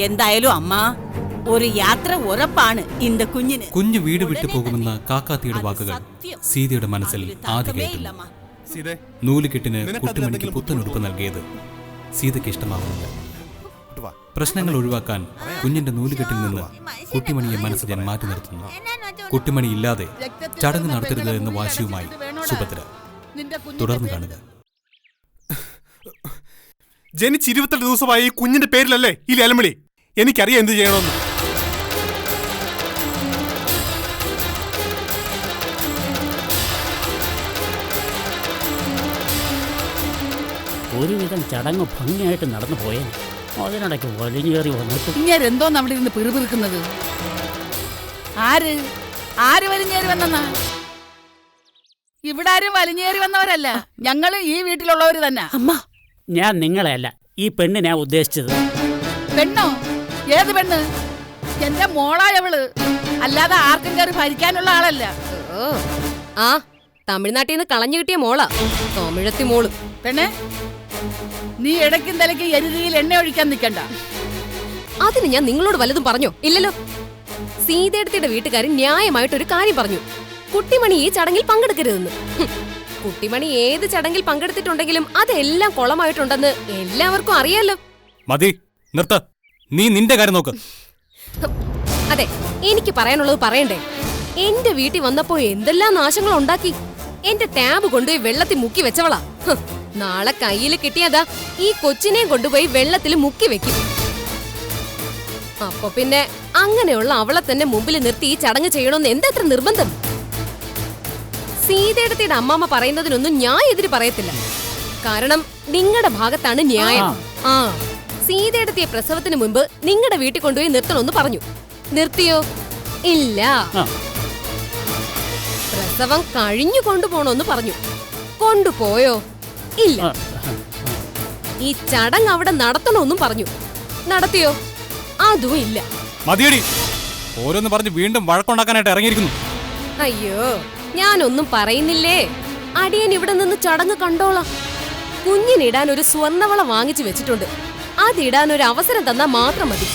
എന്തായാലും അമ്മ ഒരു യാത്ര ഉറപ്പാണ് இந்த കുഞ്ഞിന്. കുഞ്ഞു വീട് വിട്ടു പോകുമെന്ന കാക്കാത്തിയുടെ വാക്കുകൾ സീതയുടെ മനസ്സിൽ ആദ്യ കേട്ടു. നൂലുകെട്ടിന് കുട്ടിമണിക്ക് പുത്തനുടുപ്പ് നൽകിയത് സീതയ്ക്ക് ഇഷ്ടമാവുന്നില്ല. പ്രശ്നങ്ങൾ ഒഴിവാക്കാൻ കുഞ്ഞിന്റെ നൂലുകെട്ടിൽ നിന്ന് കുട്ടിമണിയെ മനസ്സ് ഞാൻ മാറ്റി നിർത്തുന്നു. കുട്ടിമണി ഇല്ലാതെ ചടങ്ങ് നടത്തരുത് എന്ന വാശിയുമായി സുഭദ്ര. തുടർന്ന് കാണുക. ജനിച്ച് 28 ദിവസമായി കുഞ്ഞിന്റെ പേരിലല്ലേ ഈ ലേലംവിളി? എനിക്കറിയാം എന്ത് ചെയ്യണമെന്ന്. ഒരുവിധം ചടങ്ങ് ഭംഗിയായിട്ട് നടന്നു പോയേ, അതിനിടയ്ക്ക് വലിഞ്ഞേറി വന്നിട്ട് ഇങ്ങനെന്തോ നമ്മുടെ ഇരുന്ന് പിറുപിറുക്കുന്നത്? ആര് ആര് വലിഞ്ഞേറി വന്നെന്നാ? ഇവിടെ ആരും വലിഞ്ഞേറി വന്നവരല്ല, ഞങ്ങള് ഈ വീട്ടിലുള്ളവര് തന്നെ. അമ്മ, ഞാൻ നിങ്ങളെയല്ല, ഈ പെണ്ണിനാ ഉദ്ദേശിച്ചത്. പെണ്ണോ? ഏത് പെണ്ണ്? എന്റെ മോളായവള്, അല്ലാതെ ആർക്കും കയറി ഭരിക്കാനുള്ള ആളല്ല. ആ തമിഴ്നാട്ടിൽ നിന്ന് കളഞ്ഞു കിട്ടിയ മോളാ, തമിഴത്തി മോള്. പെണ്ണെ, നീ ഇടയ്ക്കും തലയ്ക്ക് എരുതിയിൽ എണ്ണ ഒഴിക്കാൻ നിൽക്കണ്ട. അതിന് ഞാൻ നിങ്ങളോട് വല്ലതും പറഞ്ഞോ? ഇല്ലല്ലോ. സീതേടത്തിയുടെ വീട്ടുകാരൻ ന്യായമായിട്ടൊരു കാര്യം പറഞ്ഞു, കുട്ടിമണി ഈ ചടങ്ങിൽ പങ്കെടുക്കരുതെന്ന്. കുട്ടിമണി ഏത് ചടങ്ങിൽ പങ്കെടുത്തിട്ടുണ്ടെങ്കിലും അതെല്ലാം കുളമായിട്ടുണ്ടെന്ന് എല്ലാവർക്കും അറിയാലോ. മതി, നിർത്ത. നീ നിന്റെ കാര്യം നോക്ക്. അതെ, എനിക്ക് പറയാനുള്ളത് പറയണ്ടേ? എന്റെ വീട്ടിൽ വന്നപ്പോ എന്തെല്ലാം നാശങ്ങൾ ഉണ്ടാക്കി. എന്റെ ടാബ് കൊണ്ടുപോയി വെള്ളത്തിൽ മുക്കി വെച്ചവളാ. നാളെ കയ്യിൽ കിട്ടിയതാ ഈ കൊച്ചിനെ കൊണ്ടുപോയി വെള്ളത്തിൽ മുക്കി വെക്കും. അപ്പൊ പിന്നെ അങ്ങനെയുള്ള അവളെ തന്നെ മുമ്പിൽ നിർത്തി ഈ ചടങ്ങ് ചെയ്യണമെന്ന് എന്താ നിർബന്ധം? സീതേടത്തിയുടെ അമ്മാമ്മ പറയുന്നതിനൊന്നും ഞാൻ എതിര് പറയത്തില്ല. കാരണം നിങ്ങളുടെ ഭാഗത്താണ് ന്യായം. ആ, സീതേടത്തിയെ പ്രസവത്തിന് മുൻപ് നിങ്ങളുടെ വീട്ടിൽ കൊണ്ടുപോയി നിർത്തണമെന്ന് പറഞ്ഞു. നിർത്തിയോ? ഇല്ല. പ്രസവം കഴിഞ്ഞു കൊണ്ടുപോണോന്ന് പറഞ്ഞു. കൊണ്ടുപോയോ? ഇല്ല. ഈ ചടങ്ങ് അവിടെ നടത്തണമെന്നും പറഞ്ഞു. നടത്തിയോ? അതും ഇല്ല. മതിയടി, ഓരോന്ന് പറഞ്ഞ് വീണ്ടും വഴക്കുണ്ടാക്കാനായിട്ട് ഇറങ്ങിയിരിക്കുന്നു. അയ്യോ, ഞാനൊന്നും പറയുന്നില്ലേ. അടിയൻ ഇവിടെ നിന്ന് ചടങ്ങ് കണ്ടോളാം. കുഞ്ഞിനിടാൻ ഒരു സ്വർണ്ണവള വാങ്ങിച്ചു വെച്ചിട്ടുണ്ട്, അതിടാൻ ഒരു അവസരം തന്നാ മാത്രം മതി.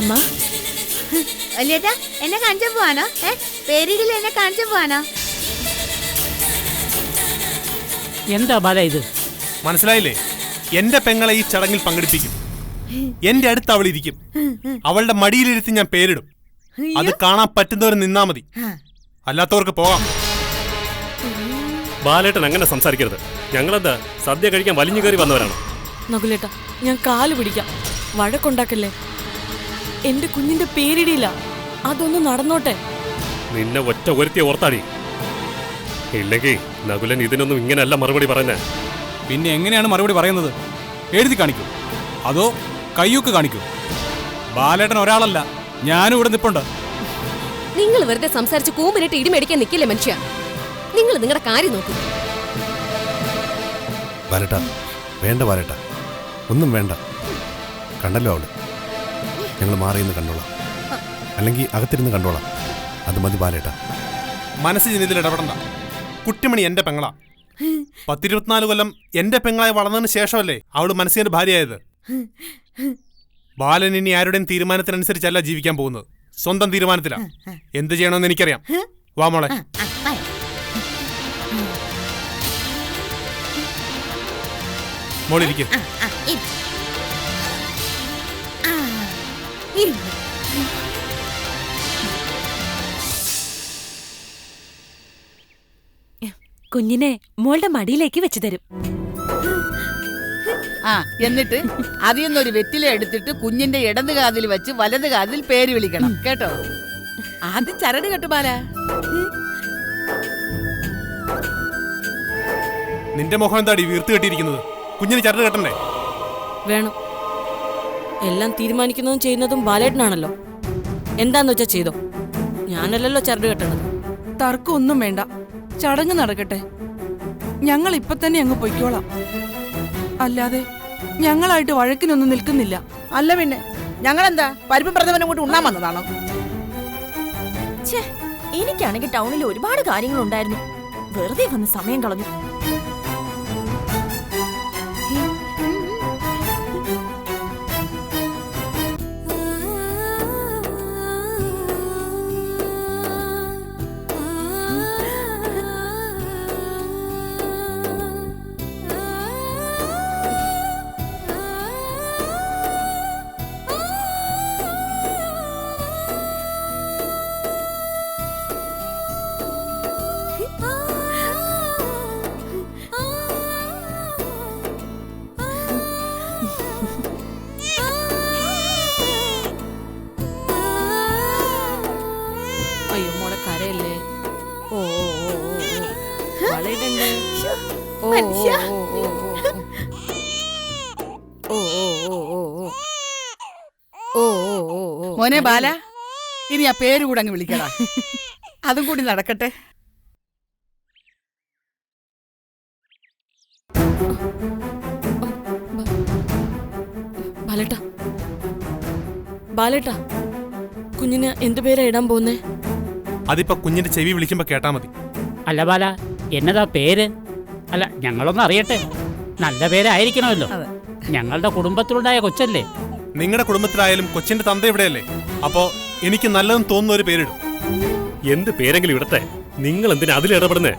അമ്മ, അല്ലേട്ടാ എന്നെ കാണിച്ചു പോവാനോ? പേരിടിൽ എന്നെ കാണിച്ചു പോവാനോ? എന്താ ബാല ഇത്? മനസ്സിലായില്ലേ? എന്റെ പെങ്ങളെ ഈ ചടങ്ങിൽ പങ്കെടുപ്പിക്കും. എന്റെ അടുത്ത് അവൾ ഇരിക്കും. അവളുടെ മടിയിലിരുത്തി ഞാൻ പേരിടും. അത് കാണാൻ പറ്റുന്നവർ നിന്നാ മതി, അല്ലാത്തവർക്ക് പോകാം. ബാലേട്ടൻ അങ്ങനെ സംസാരിക്കരുത്. ഞങ്ങളെന്താ സദ്യ കഴിക്കാൻ വലിഞ്ഞു കയറി വന്നവരാണ്. നകുലേട്ടാ, ഞാൻ കാല് പിടിക്കാം, വഴക്കുണ്ടാക്കല്ലേ. എന്റെ കുഞ്ഞിന്റെ പേരിടിയില്ല, അതൊന്ന് നടന്നോട്ടെ. നിന്നെ ഒറ്റ ഒരുത്തിയെ ഓർത്താടി. ഇല്ലെങ്കിൽ നകുലൻ ഇതിനൊന്നും ഇങ്ങനെയല്ല മറുപടി പറയുന്നേ. പിന്നെ എങ്ങനെയാണ് മറുപടി പറയുന്നത്? എഴുതി കാണിക്കൂ, അതോ കയ്യൊക്കെ കാണിക്കൂ? ബാലേട്ടൻ ഒരാളല്ല, ഞാനും ഇവിടെ നിപ്പുണ്ട്. നിങ്ങൾ വെറുതെ സംസാരിച്ച് കൂമ്പിനിട്ട് ഇടിമേടിക്കാൻ നിൽക്കില്ലേ മനുഷ്യ. നിങ്ങൾ നിങ്ങളുടെ കാര്യം നോക്കൂ. ബാലേട്ടാ, വേണ്ട ബാലേട്ടാ, ഒന്നും വേണ്ട. കണ്ടല്ലോ അവള്, ഞങ്ങൾ മാറിയെന്ന് കണ്ടോളാം, അല്ലെങ്കിൽ അകത്തിരുന്ന് കണ്ടോളാം. അത് മതി ബാലേട്ടാ. മനസ്സിൽ ഇതിൽ ഇടപെടണ്ട. കുട്ടിമണി എന്റെ പെങ്ങളാ. 10-24 കൊല്ലം എന്റെ പെങ്ങളായി വളർന്നതിന് ശേഷമല്ലേ അവള് മനസ്സിന്റെ ഭാര്യയായത്. ബാലൻ ഇനി ആരുടെയും തീരുമാനത്തിനനുസരിച്ചല്ല ജീവിക്കാൻ പോകുന്നത്, സ്വന്തം തീരുമാനത്തിലാ. എന്ത് ചെയ്യണമെന്ന് എനിക്കറിയാം. വാ മോളെ. മോളിരിക്കും. കുഞ്ഞിനെ മോളുടെ മടിയിലേക്ക് വെച്ചു തരും. ആ, എന്നിട്ട് അതിൽ നിന്നൊരു വെറ്റില എടുത്തിട്ട് കുഞ്ഞിന്റെ ഇടത് കാതിൽ വെച്ച് വലത് കാതിൽ പേര് വിളിക്കണം, കേട്ടോ? ആദ്യം ചരട് കെട്ടുപാല. നിന്റെ മുഖം എന്താടി വീർത്ത് കെട്ടിയിരിക്കുന്നത്? കുഞ്ഞിന് ചരട് കെട്ടണ്ടേ? വേണം. എല്ലാം തീരുമാനിക്കുന്നതും ചെയ്യുന്നതും ബാലേട്ടനാണല്ലോ. എന്താന്ന് വെച്ചാ ചെയ്തോ, ഞാനല്ലല്ലോ ചരട് കെട്ടണത്. തർക്കം ഒന്നും വേണ്ട, ചടങ്ങ് നടക്കട്ടെ. ഞങ്ങൾ ഇപ്പൊ തന്നെ അങ്ങ് പൊയ്ക്കോളാം. അല്ലാതെ ഞങ്ങളായിട്ട് വഴക്കിനൊന്നും നിൽക്കുന്നില്ല. അല്ല പിന്നെ ഞങ്ങളെന്താ പരിപ്പും പ്രഥമനും കൂട്ടി ഉണ്ണാൻ വന്നതാണോ? എനിക്കാണെങ്കിൽ ടൗണിൽ ഒരുപാട് കാര്യങ്ങളുണ്ടായിരുന്നു. വെറുതെ വന്ന് സമയം കളഞ്ഞു. അയ്യോ മോളെ കരയല്ലേ. ഓ ഓ ഓ ഓ വളയിടണ്ടേ. ഓ ഓ ഓ ഓ ഓ ഓ ഓ ഓ. മോനെ ബാല, ഇനി ആ പേര് കൂടെ അങ്ങ് വിളിക്കടാ. അതും കൂടി നടക്കട്ടെ. ബാലേട്ടാ, ബാലേട്ടാ, കുഞ്ഞിന് എന്തു പേരാ ഇടാൻ പോന്നേ? അതിപ്പോ കുഞ്ഞിന്റെ ചെവി വിളിക്കുമ്പോ കേട്ടാ മതി. അല്ല ബാല, എന്നതാ പേര്? അല്ല, ഞങ്ങളൊന്നും അറിയട്ടെ. നല്ല പേരായിരിക്കണമല്ലോ. ഞങ്ങളുടെ കുടുംബത്തിലുണ്ടായ കൊച്ചല്ലേ. നിങ്ങളുടെ കുടുംബത്തിലായാലും കൊച്ചിന്റെ തന്ത ഇവിടെയല്ലേ. അപ്പോ എനിക്ക് നല്ലതെന്ന് തോന്നുന്ന ഒരു പേരിടും. എന്ത് പേരെങ്കിലും ഇടട്ടെ. നിങ്ങൾ എന്തിനാ അതിലിടപെടുന്നേ?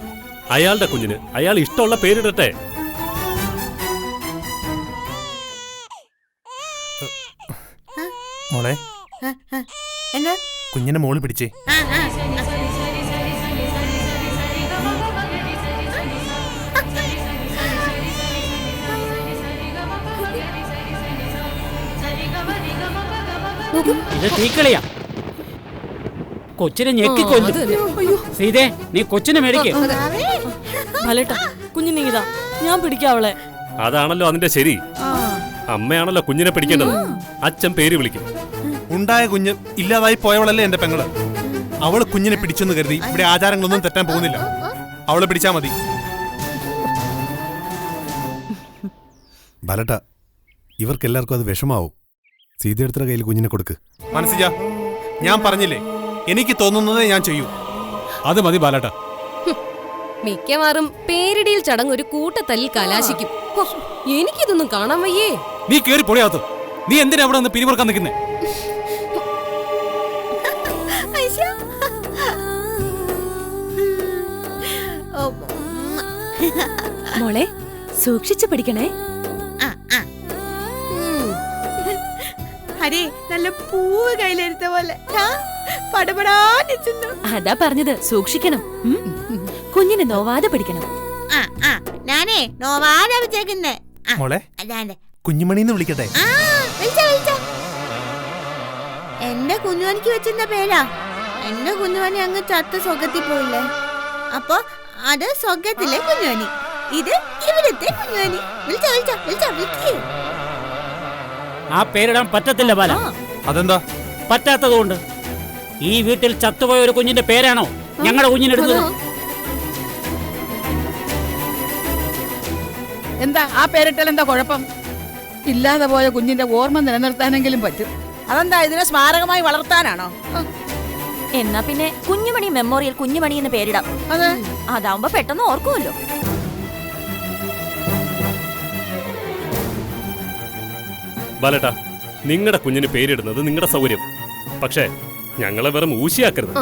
അയാളുടെ കുഞ്ഞിന് അയാൾ ഇഷ്ടമുള്ള പേരിടട്ടെ. മോളെ, എന്താ കുഞ്ഞിനെ മോള് പിടിച്ചേ. ഇത് തീക്കളിയാ. കൊച്ചിനെ ഞെക്കിക്കൊല്ലും. സീതേ, നീ കൊച്ചിനെ മേടിക്കേ. ബാലേട്ടാ, കുഞ്ഞിനെ ഇതാ, ഞാൻ പിടിക്കാവളെ. അതാണല്ലോ അതിന്റെ ശരി. അമ്മയാണല്ലോ കുഞ്ഞിനെ പിടിക്കേണ്ടത്. അച്ഛൻ പേര് വിളിക്കും. ഉണ്ടായ കുഞ്ഞ് ഇല്ലാതായി പോയവളല്ലേ എന്റെ പെങ്ങള്. അവള് കുഞ്ഞിനെ പിടിച്ചെന്ന് കരുതി ഇവിടെ ആചാരങ്ങളൊന്നും തെറ്റാൻ പോകുന്നില്ല. അവളെ പിടിച്ചാ മതി. ബാലട്ട, ഇവർക്കെല്ലാവർക്കും അത് വിഷമാവും. സീതയെടുത്ത കയ്യിൽ കുഞ്ഞിനെ കൊടുക്ക്. മനസ്സിലാ, ഞാൻ പറഞ്ഞില്ലേ, എനിക്ക് തോന്നുന്നതേ ഞാൻ ചെയ്യൂ. അത് മതി ബാലേട്ട. മിക്കവാറും പേരിടിയിൽ ചടങ്ങ് ഒരു കൂട്ടത്തല്ലിൽ കലാശിക്കും. ഹോ, എനിക്കിതൊന്നും കാണാൻ വയ്യേ. നീ കേറി പൊടിയാത്തു. നീ എന്തിനാ അവിടെ നിന്ന് പിരിമുറുക്കാൻ നിൽക്കുന്നേ? മോളെ, സൂക്ഷിച്ചു പിടിക്കണേ. ഹരി, നല്ല പൂവ് കയ്യിലെടുത്ത പോലെ പടപടാന്നിച്ചുന്നു. അതാ പറഞ്ഞത്, സൂക്ഷിക്കണം. കുഞ്ഞിനെ നോവാതെ പിടിക്കണം. ഞാനേ നോവാനാ വെച്ചേക്കുന്നേ. മോളെ, കുഞ്ഞുമണിന്ന് വിളിക്കട്ടെ. എന്റെ കുഞ്ഞുമണിക്ക് വെച്ചിരുന്ന പേരാ. എന്റെ കുഞ്ഞുമണി അങ്ങ് ചത്ത സ്വർഗത്തിൽ പോയില്ലേ. അപ്പൊ അത് സ്വർഗത്തിലെ കുഞ്ഞുമണി, ഇത് ഇവിടുത്തെ കുഞ്ഞുമണി. വിളിച്ചേ. ആ പേരിടാൻ പറ്റത്തില്ല ബാല. അതെന്താ? പറ്റാത്തതുകൊണ്ട്. ഈ വീട്ടിൽ ചത്തുപോയ ഒരു കുഞ്ഞിന്റെ പേരാണോ ഞങ്ങളുടെ കുഞ്ഞിനെടുത്തത്? എന്താ ആ പേരിട്ടാൽ എന്താ കുഴപ്പം? ഇല്ലാതെ പോയ കുഞ്ഞിന്റെ ഓർമ്മ നിലനിർത്താനെങ്കിലും പറ്റും. അതെന്താ, ഇതിനെ സ്മാരകമായി വളർത്താനാണോ? എന്നാ പിന്നെ കുഞ്ഞുമണി മെമ്മോറിയൽ കുഞ്ഞുമണി എന്ന് പേരിടാം. അതാവുമ്പോ പെട്ടെന്ന് ഓർക്കുമല്ലോ. ബാലേട്ടാ, നിങ്ങളുടെ കുഞ്ഞിന് പേരിടുന്നത് നിങ്ങളുടെ സൗകര്യം. പക്ഷേ ഞങ്ങളെ വെറും ഊശിയാക്കരുത്.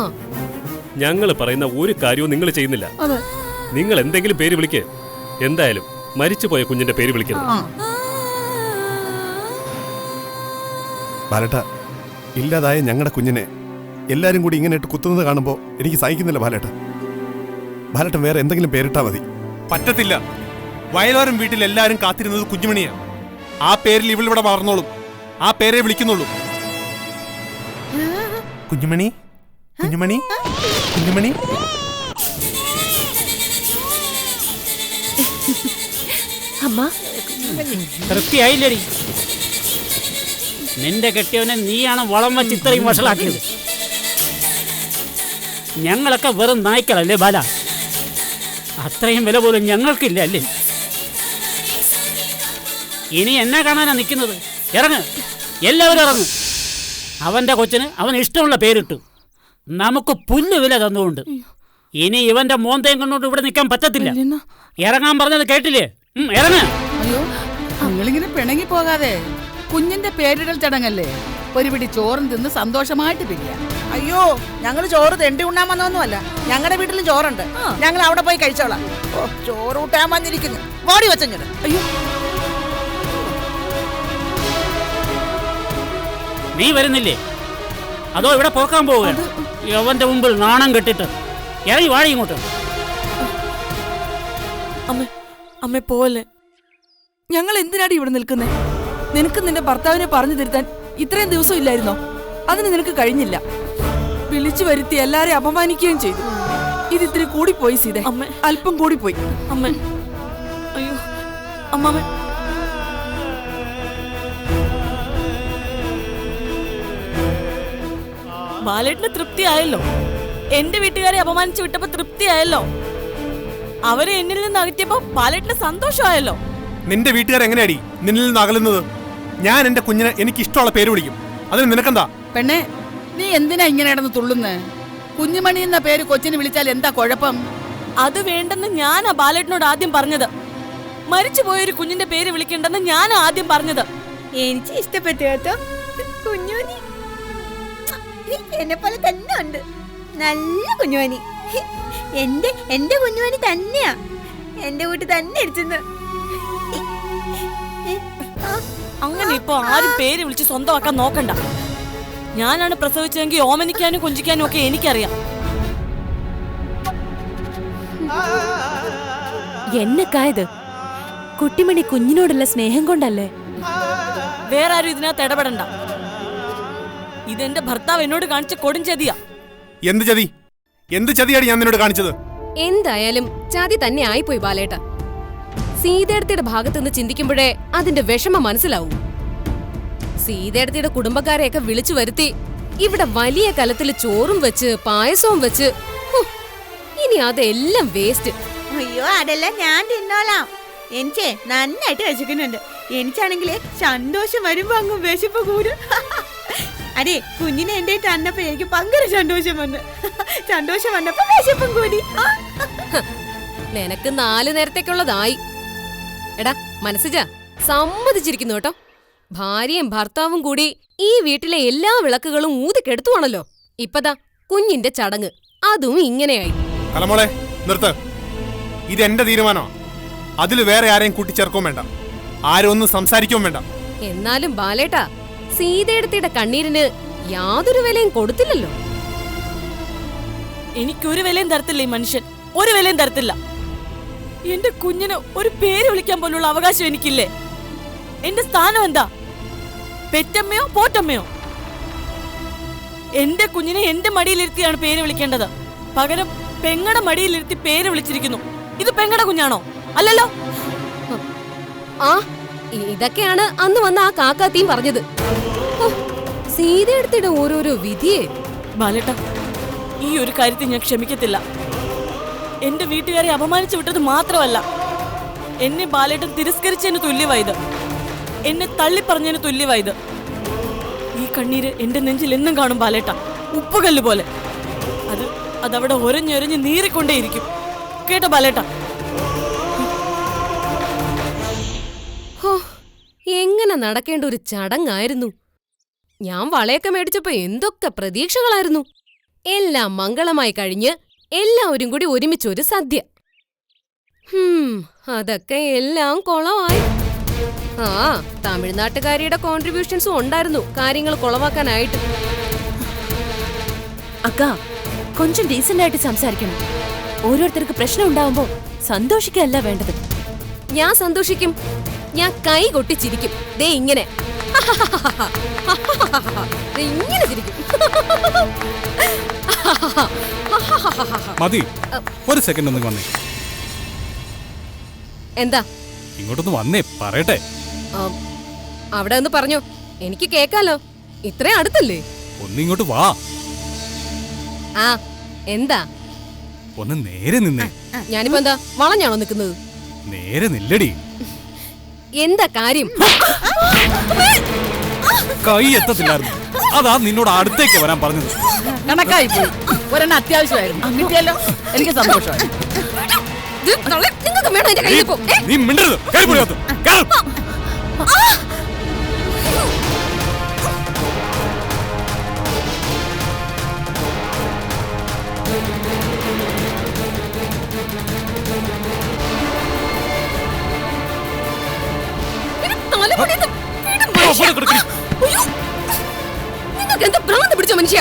ഞങ്ങൾ പറയുന്ന ഒരു കാര്യവും നിങ്ങൾ ചെയ്യുന്നില്ല. നിങ്ങൾ എന്തെങ്കിലും പേര് വിളിക്കേ. എന്തായാലും മരിച്ചുപോയ കുഞ്ഞിന്റെ പേര് വിളിക്കരുത്. ബാലട്ട, ഇല്ലാതായ ഞങ്ങളുടെ കുഞ്ഞിനെ എല്ലാരും കൂടി ഇങ്ങനെ ഇട്ട് കുത്തുന്നത് കാണുമ്പോൾ എനിക്ക് സഹിക്കുന്നില്ല ബാലേട്ട. ബാലേട്ടൻ വേറെ എന്തെങ്കിലും പേരിട്ടാ മതി. പറ്റത്തില്ല. വയലോരം വീട്ടിൽ എല്ലാരും കാത്തിരുന്നത് കുഞ്ഞുമണിയാ. ആ പേരിൽ ഇവളിവിടെ വളർന്നോളും. ആ പേരെ വിളിക്കുന്നുള്ളൂ. കുഞ്ഞുമണി, കുഞ്ഞുമണി, കുഞ്ഞുമണി. അമ്മ, തൃപ്തിയായില്ലേടി? നിന്റെ കെട്ടിയവനെ നീയാണ് വളം വച്ച് ഇത്രയും വഷളാക്കിയത്. ഞങ്ങളൊക്കെ വെറും നായ്ക്കളല്ലേ ബാല? അത്രയും വില പോലും ഞങ്ങൾക്കില്ല അല്ലേ? ഇനി എന്നെ കാണാനാ നിൽക്കുന്നത്? ഇറങ്ങ്, എല്ലാവരും ഇറങ്ങ്. അവന്റെ കൊച്ചിന് അവൻ ഇഷ്ടമുള്ള പേരിട്ടു. നമുക്ക് പുല്ല് വില തന്നുകൊണ്ട് ഇനി ഇവന്റെ മോന്തയും കണ്ടുകൊണ്ട് ഇവിടെ നിൽക്കാൻ പറ്റത്തില്ല. ഇറങ്ങാൻ പറഞ്ഞത് കേട്ടില്ലേ? ഇറങ്ങ. അയ്യോ, നിങ്ങളിങ്ങനെ പിണങ്ങി പോകാതെ. കുഞ്ഞിന്റെ പേരിടൽ ചടങ്ങല്ലേ, ഒരു പിടി ചോറും തിന്ന് സന്തോഷമായിട്ട് പിരിയാ. അയ്യോ, ഞങ്ങൾ ചോറ് തെണ്ടി ഉണ്ണാൻ വന്നൊന്നുമല്ല. ഞങ്ങളുടെ വീട്ടിലും ചോറുണ്ട്, ഞങ്ങൾ അവിടെ പോയി കഴിച്ചോളാം. ഓ, ചോറ് കൂട്ടാൻ വന്നിരിക്കുന്നു. വാടി വെച്ചഞ്ഞത്. അയ്യോ, നീ വരുന്നില്ലേ അതോ ഇവിടെ പോക്കാൻ പോവുക? യവന്റെ മുമ്പിൽ നാണം കെട്ടിട്ട് ഇറങ്ങി വാടി ഇങ്ങോട്ട്. അമ്മ പോലെ. ഞങ്ങൾ എന്തിനാടി ഇവിടെ നിൽക്കുന്നേ? നിനക്ക് നിന്റെ ഭർത്താവിനെ പറഞ്ഞു തിരുത്താൻ ഇത്രയും ദിവസം ഇല്ലായിരുന്നോ? അതിന് നിനക്ക് കഴിഞ്ഞില്ല. വിളിച്ചു വരുത്തി എല്ലാരെയും അപമാനിക്കുകയും ചെയ്തു. ഇത് ഇത്തിരി കൂടിപ്പോയി സീതേ, അല്പം കൂടിപ്പോയി. അമ്മ, അയ്യോ അമ്മാമ്മ. ബാലേട്ടിന് തൃപ്തിയായല്ലോ. എന്റെ വീട്ടുകാരെ അപമാനിച്ചു വിട്ടപ്പോ തൃപ്തിയായല്ലോ. അവരെ എന്നിൽ നിന്ന് അകറ്റിയപ്പോ ബാലേട്ടിന് സന്തോഷമായല്ലോ. നിന്റെ വീട്ടുകാർ എങ്ങനെയാടി നിന്നിൽ നിന്ന് അകലുന്നത്? ഞാൻ എന്റെ കുഞ്ഞിനെ എനിക്ക് ഇഷ്ടമുള്ള പേര് വിളിക്കും. അതിന് നിനക്കെന്താ? പെണ്ണെ, നീ എന്തിനാ ഇങ്ങനെ കിടന്ന് തുള്ളുന്നേ? കുഞ്ഞുമണി എന്ന പേര് കൊച്ചിന് വിളിച്ചാൽ എന്താ കുഴപ്പം? അത് വേണ്ടെന്ന് ഞാനാ ബാലേട്ടനോട് ആദ്യം പറഞ്ഞത്. മരിച്ചുപോയൊരു കുഞ്ഞിന്റെ പേര് വിളിക്കണ്ടെന്ന് ഞാനാ ആദ്യം പറഞ്ഞത്. എനിക്ക് ഇഷ്ടപ്പെട്ടു കേട്ടോ കുഞ്ഞുമണി. എന്നെ പോലെ തന്നെ ഉണ്ട്, നല്ല കുഞ്ഞുമണി. എന്റെ കുഞ്ഞുമണി തന്നെയാ, എന്റെ വീട്ടിൽ തന്നെ ഇരിച്ചെന്ന്. അങ്ങനെ ഇപ്പൊ ആരും പേര് വിളിച്ച് സ്വന്തമാക്കാൻ നോക്കണ്ട. ഞാനാണ് പ്രസവിച്ചെങ്കിൽ ഓമനിക്കാനും കൊഞ്ചിക്കാനും ഒക്കെ എനിക്കറിയാം. എന്നക്കായത് കുട്ടിമണി കുഞ്ഞിനോടുള്ള സ്നേഹം കൊണ്ടല്ലേ? വേറെ ആരും ഇതിനകത്ത് ഇടപെടണ്ട. ഇതെന്റെ ഭർത്താവ് എന്നോട് കാണിച്ച കൊടുംചതിയാ. എന്ത് ചതി? എന്ത് ചതിയാണ് ഞാൻ നിന്നോട് കാണിച്ചത്? എന്തായാലും ചതി തന്നെ ആയിപ്പോയി ബാലേട്ട. സീതേടത്തിയുടെ ഭാഗത്തുനിന്ന് ചിന്തിക്കുമ്പോഴേ അതിന്റെ വിഷമം മനസ്സിലാവും. സീതേടത്തിയുടെ കുടുംബക്കാരെയൊക്കെ വിളിച്ചു വരുത്തി ഇവിടെ വലിയ കലത്തിൽ ചോറും വെച്ച് പായസവും വെച്ച്, ഇനി അതെല്ലാം വേസ്റ്റ്. അയ്യോ, അതെല്ലാം ഞാൻ തിന്നോളാം. എനിക്ക് നന്നായിട്ട് വിശക്കുന്നുണ്ട്. എനിക്കാണെങ്കിലേ സന്തോഷം വരുമ്പോ അങ്ങ് വിശപ്പ് കൂടും. അതെ, കുഞ്ഞിനെ എന്റെ തന്നപ്പോ എനിക്ക് ഭയങ്കര സന്തോഷം വന്നപ്പോ വിശപ്പും കൂടി. നിനക്ക് 4 നേരത്തേക്കുള്ളതായി. എടാ മനസ്സിജ, സമ്മതിച്ചിരിക്കുന്നു കേട്ടോ. ഭാര്യയും ഭർത്താവും കൂടി ഈ വീട്ടിലെ എല്ലാ വിളക്കുകളും ഊതിക്കെടുത്തുവാണല്ലോ. ഇപ്പതാ കുഞ്ഞിന്റെ ചടങ്ങ്, അതും ഇങ്ങനെയായി. കലമോളെ നിർത്ത്. ഇത് എന്റെ തീരുമാനമാണ്. അതിൽ വേറെ ആരെയും കൂട്ടിച്ചേർക്കും വേണ്ട, ആരും ഒന്നും സംസാരിക്കും വേണ്ട. എന്നാലും ബാലേട്ടാ, സീതേടത്തിയുടെ കണ്ണീരിന് യാതൊരു വിലയും കൊടുത്തില്ലല്ലോ. എനിക്കൊരു വിലയും തരത്തില്ല ഈ മനുഷ്യൻ, ഒരു വിലയും തരത്തില്ല. എന്റെ കുഞ്ഞിന് ഒരു പേര് വിളിക്കാൻ പോലുള്ള അവകാശം എനിക്കില്ലേ? എന്റെ സ്ഥാനം എന്താ? പെറ്റമ്മയോ പോറ്റമ്മയോ? എന്റെ കുഞ്ഞിനെ എന്റെ മടിയിലിരുത്തിയാണ് പേര് വിളിക്കേണ്ടത്. പകരം പെങ്ങടെ മടിയിലിരുത്തി പേര് വിളിച്ചിരിക്കുന്നു. ഇത് പെങ്ങടെ കുഞ്ഞാണോ? അല്ലല്ലോ. ആ, ഇതൊക്കെയാണ് അന്ന് വന്ന ആ കാക്കാത്തിയും പറഞ്ഞത്. സീതയെടുത്തിടെ ഓരോരോ വിധിയെ. ബാലേട്ട, ഈ ഒരു കാര്യത്തിൽ ഞാൻ ക്ഷമിക്കത്തില്ല. എന്റെ വീട്ടുകാരെ അപമാനിച്ചു വിട്ടത് മാത്രമല്ല, എന്നെ ബാലേട്ടൻ തിരസ്കരിച്ചതിന് തുല്യമായത്, എന്നെ തള്ളിപ്പറഞ്ഞതിന് തുല്യമായത്. ഈ കണ്ണീര് എന്റെ നെഞ്ചിൽ എന്നും കാണും ബാലേട്ട, ഉപ്പുകല്ല് പോലെ. അതവിടെ ഒരഞ്ഞൊരഞ്ഞ് നീറിക്കൊണ്ടേയിരിക്കും. കേട്ടോ ബാലേട്ട? എങ്ങനെ നടക്കേണ്ട ഒരു ചടങ്ങായിരുന്നു. ഞാൻ വളയൊക്കെ മേടിച്ചപ്പോ എന്തൊക്കെ പ്രതീക്ഷകളായിരുന്നു. എല്ലാം മംഗളമായി കഴിഞ്ഞ് എല്ലാവരും കൂടി ഒരുമിച്ചൊരു സദ്യ. അതൊക്കെ എല്ലാം കുളമായി. ആ, തമിഴ്നാട്ടുകാരിയുടെ കോൺട്രിബ്യൂഷൻസും ഉണ്ടായിരുന്നു കാര്യങ്ങൾ കുളമാക്കാനായിട്ട്. അക്ക, കൊഞ്ചം ഡീസന്റ് ആയിട്ട് സംസാരിക്കണം. ഓരോരുത്തർക്ക് പ്രശ്നം ഉണ്ടാവുമ്പോ സന്തോഷിക്കല്ല വേണ്ടത്. ഞാൻ സന്തോഷിക്കും. ഞാൻ കൈ കൊട്ടിച്ചിരിക്കും. ദേ ഇങ്ങനെ ഇങ്ങനെ ചിരിക്കും. മതി, ഒരു സെക്കൻഡ് ഒന്ന് വന്നേ. എന്താ? ഇങ്ങോട്ടൊന്ന് വന്നേ, പറയട്ടെ. അവിടെ ഒന്ന് പറഞ്ഞോ, എനിക്ക് കേക്കാലോ. ഇത്രയും അടുത്തല്ലേ? ഒന്നിങ്ങോട്ട് വാ. ആ, എന്താ? ഒന്ന് നേരെ നിന്നേ. ഞാനിപ്പോ എന്താ വളഞ്ഞാണോ നിക്കുന്നത്? നേരെ നില്ലടി. എന്താ കാര്യം? കൈ എത്തത്തില്ലായിരുന്നു. അതാ നിന്നോട് അടുത്തേക്ക് വരാൻ പറഞ്ഞത്. കണക്കായി പോയി. ഒരെണ്ണം അത്യാവശ്യമായിരുന്നു, കിട്ടിയല്ലോ. എനിക്ക് സന്തോഷമായി. നിങ്ങൾക്ക് വേണോ എന്റെ കയ്യിൽ ഇപ്പോ? നീ മിണ്ടരുത്. കേറി പോടി അകത്ത്. കേറ്. നിങ്ങൾക്ക് എന്താ ഭ്രാന്ത് പിടിച്ചോ മനുഷ്യ?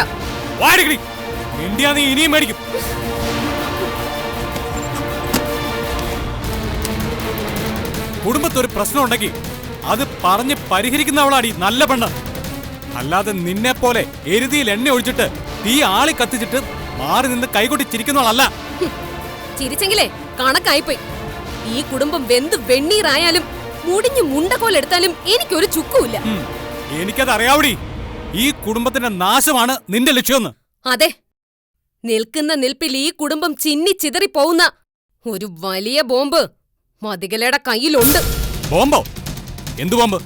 ഇന്ത്യ നീ ഇനിയും മേടിക്കും. കുടുംബത്തൊരു പ്രശ്നം ഉണ്ടെങ്കിൽ അത് പറഞ്ഞ് പരിഹരിക്കുന്നവളാടി നല്ല പെണ്ണ്. അല്ലാതെ നിന്നെ പോലെ എരുതിയിൽ എണ്ണ ഒഴിച്ചിട്ട് തീ ആളി കത്തിച്ചിട്ട് മാറി നിന്ന് കൈകൊട്ടി ചിരിക്കുന്നവളല്ല. ചിരിച്ചെങ്കിലേ കണക്കായിപ്പോയി. ഈ കുടുംബം വെന്ത് വെണ്ണീറായാലും മുടിഞ്ഞു മുണ്ടക്കോലെടുത്താലും എനിക്കൊരു ചുക്കുമില്ല. എനിക്കത് അറിയാവടി. ഈ കുടുംബത്തിന്റെ നാശമാണ് നിന്റെ ലക്ഷ്യമെന്ന്. അതെ, നിൽക്കുന്ന നിൽപ്പിൽ ഈ കുടുംബം ചിന്നി ചിതറി പോകുന്ന ഒരു വലിയ ബോംബ് മതികലയുടെ കയ്യിലുണ്ട്. ബോംബോ? എന്തു ബോംബ്?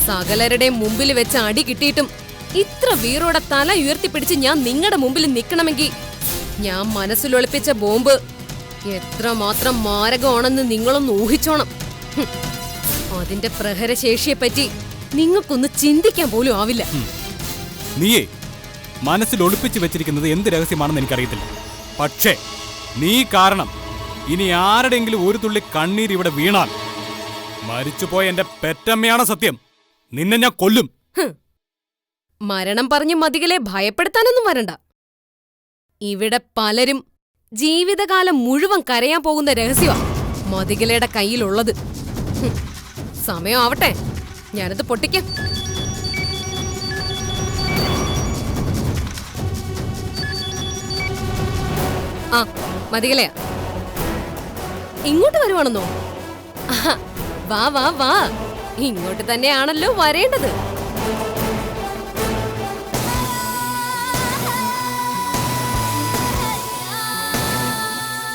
സകലരുടെ മുമ്പിൽ വെച്ച് അടി കിട്ടിയിട്ടും ഇത്ര വീറോടെ തല ഉയർത്തിപ്പിടിച്ച് ഞാൻ നിങ്ങളുടെ മുമ്പിൽ നിൽക്കണമെങ്കിൽ ഞാൻ മനസ്സിലൊളിപ്പിച്ച ബോംബ് എത്രമാത്രം മാരകമാണെന്ന് നിങ്ങളൊന്ന് ഊഹിച്ചോണം. അതിന്റെ പ്രഹരശേഷിയെപ്പറ്റി നിങ്ങൾക്കൊന്ന് ചിന്തിക്കാൻ പോലും ആവില്ല. നീയേ മനസ്സിൽ ഒളിപ്പിച്ചു വെച്ചിരിക്കുന്നത് എന്ത് രഹസ്യമാണെന്ന് എനിക്കറിയത്തില്ല. പക്ഷേ നീ കാരണം ഇനി ആരുടെയെങ്കിലും ഒരു തുള്ളി കണ്ണീർ ഇവിടെ വീണാൽ മരിച്ചുപോയ എന്റെ പെറ്റമ്മയാണ് സത്യം. നിന്നെ ഞാൻ കൊല്ലും. മരണം പറഞ്ഞ് മതികളെ ഭയപ്പെടുത്താനൊന്നും വരണ്ട. ഇവിടെ പലരും ജീവിതകാലം മുഴുവൻ കരയാൻ പോകുന്ന രഹസ്യമാ മതികളയുടെ കയ്യിലുള്ളത്. സമയം ആവട്ടെ, ഞാനത് പൊട്ടിക്കാം. ആ മതികളെയാ, ഇങ്ങോട്ട് വരുവാണെന്നോ? വാ വാ വാ, ഇങ്ങോട്ട് തന്നെയാണല്ലോ വരേണ്ടത്.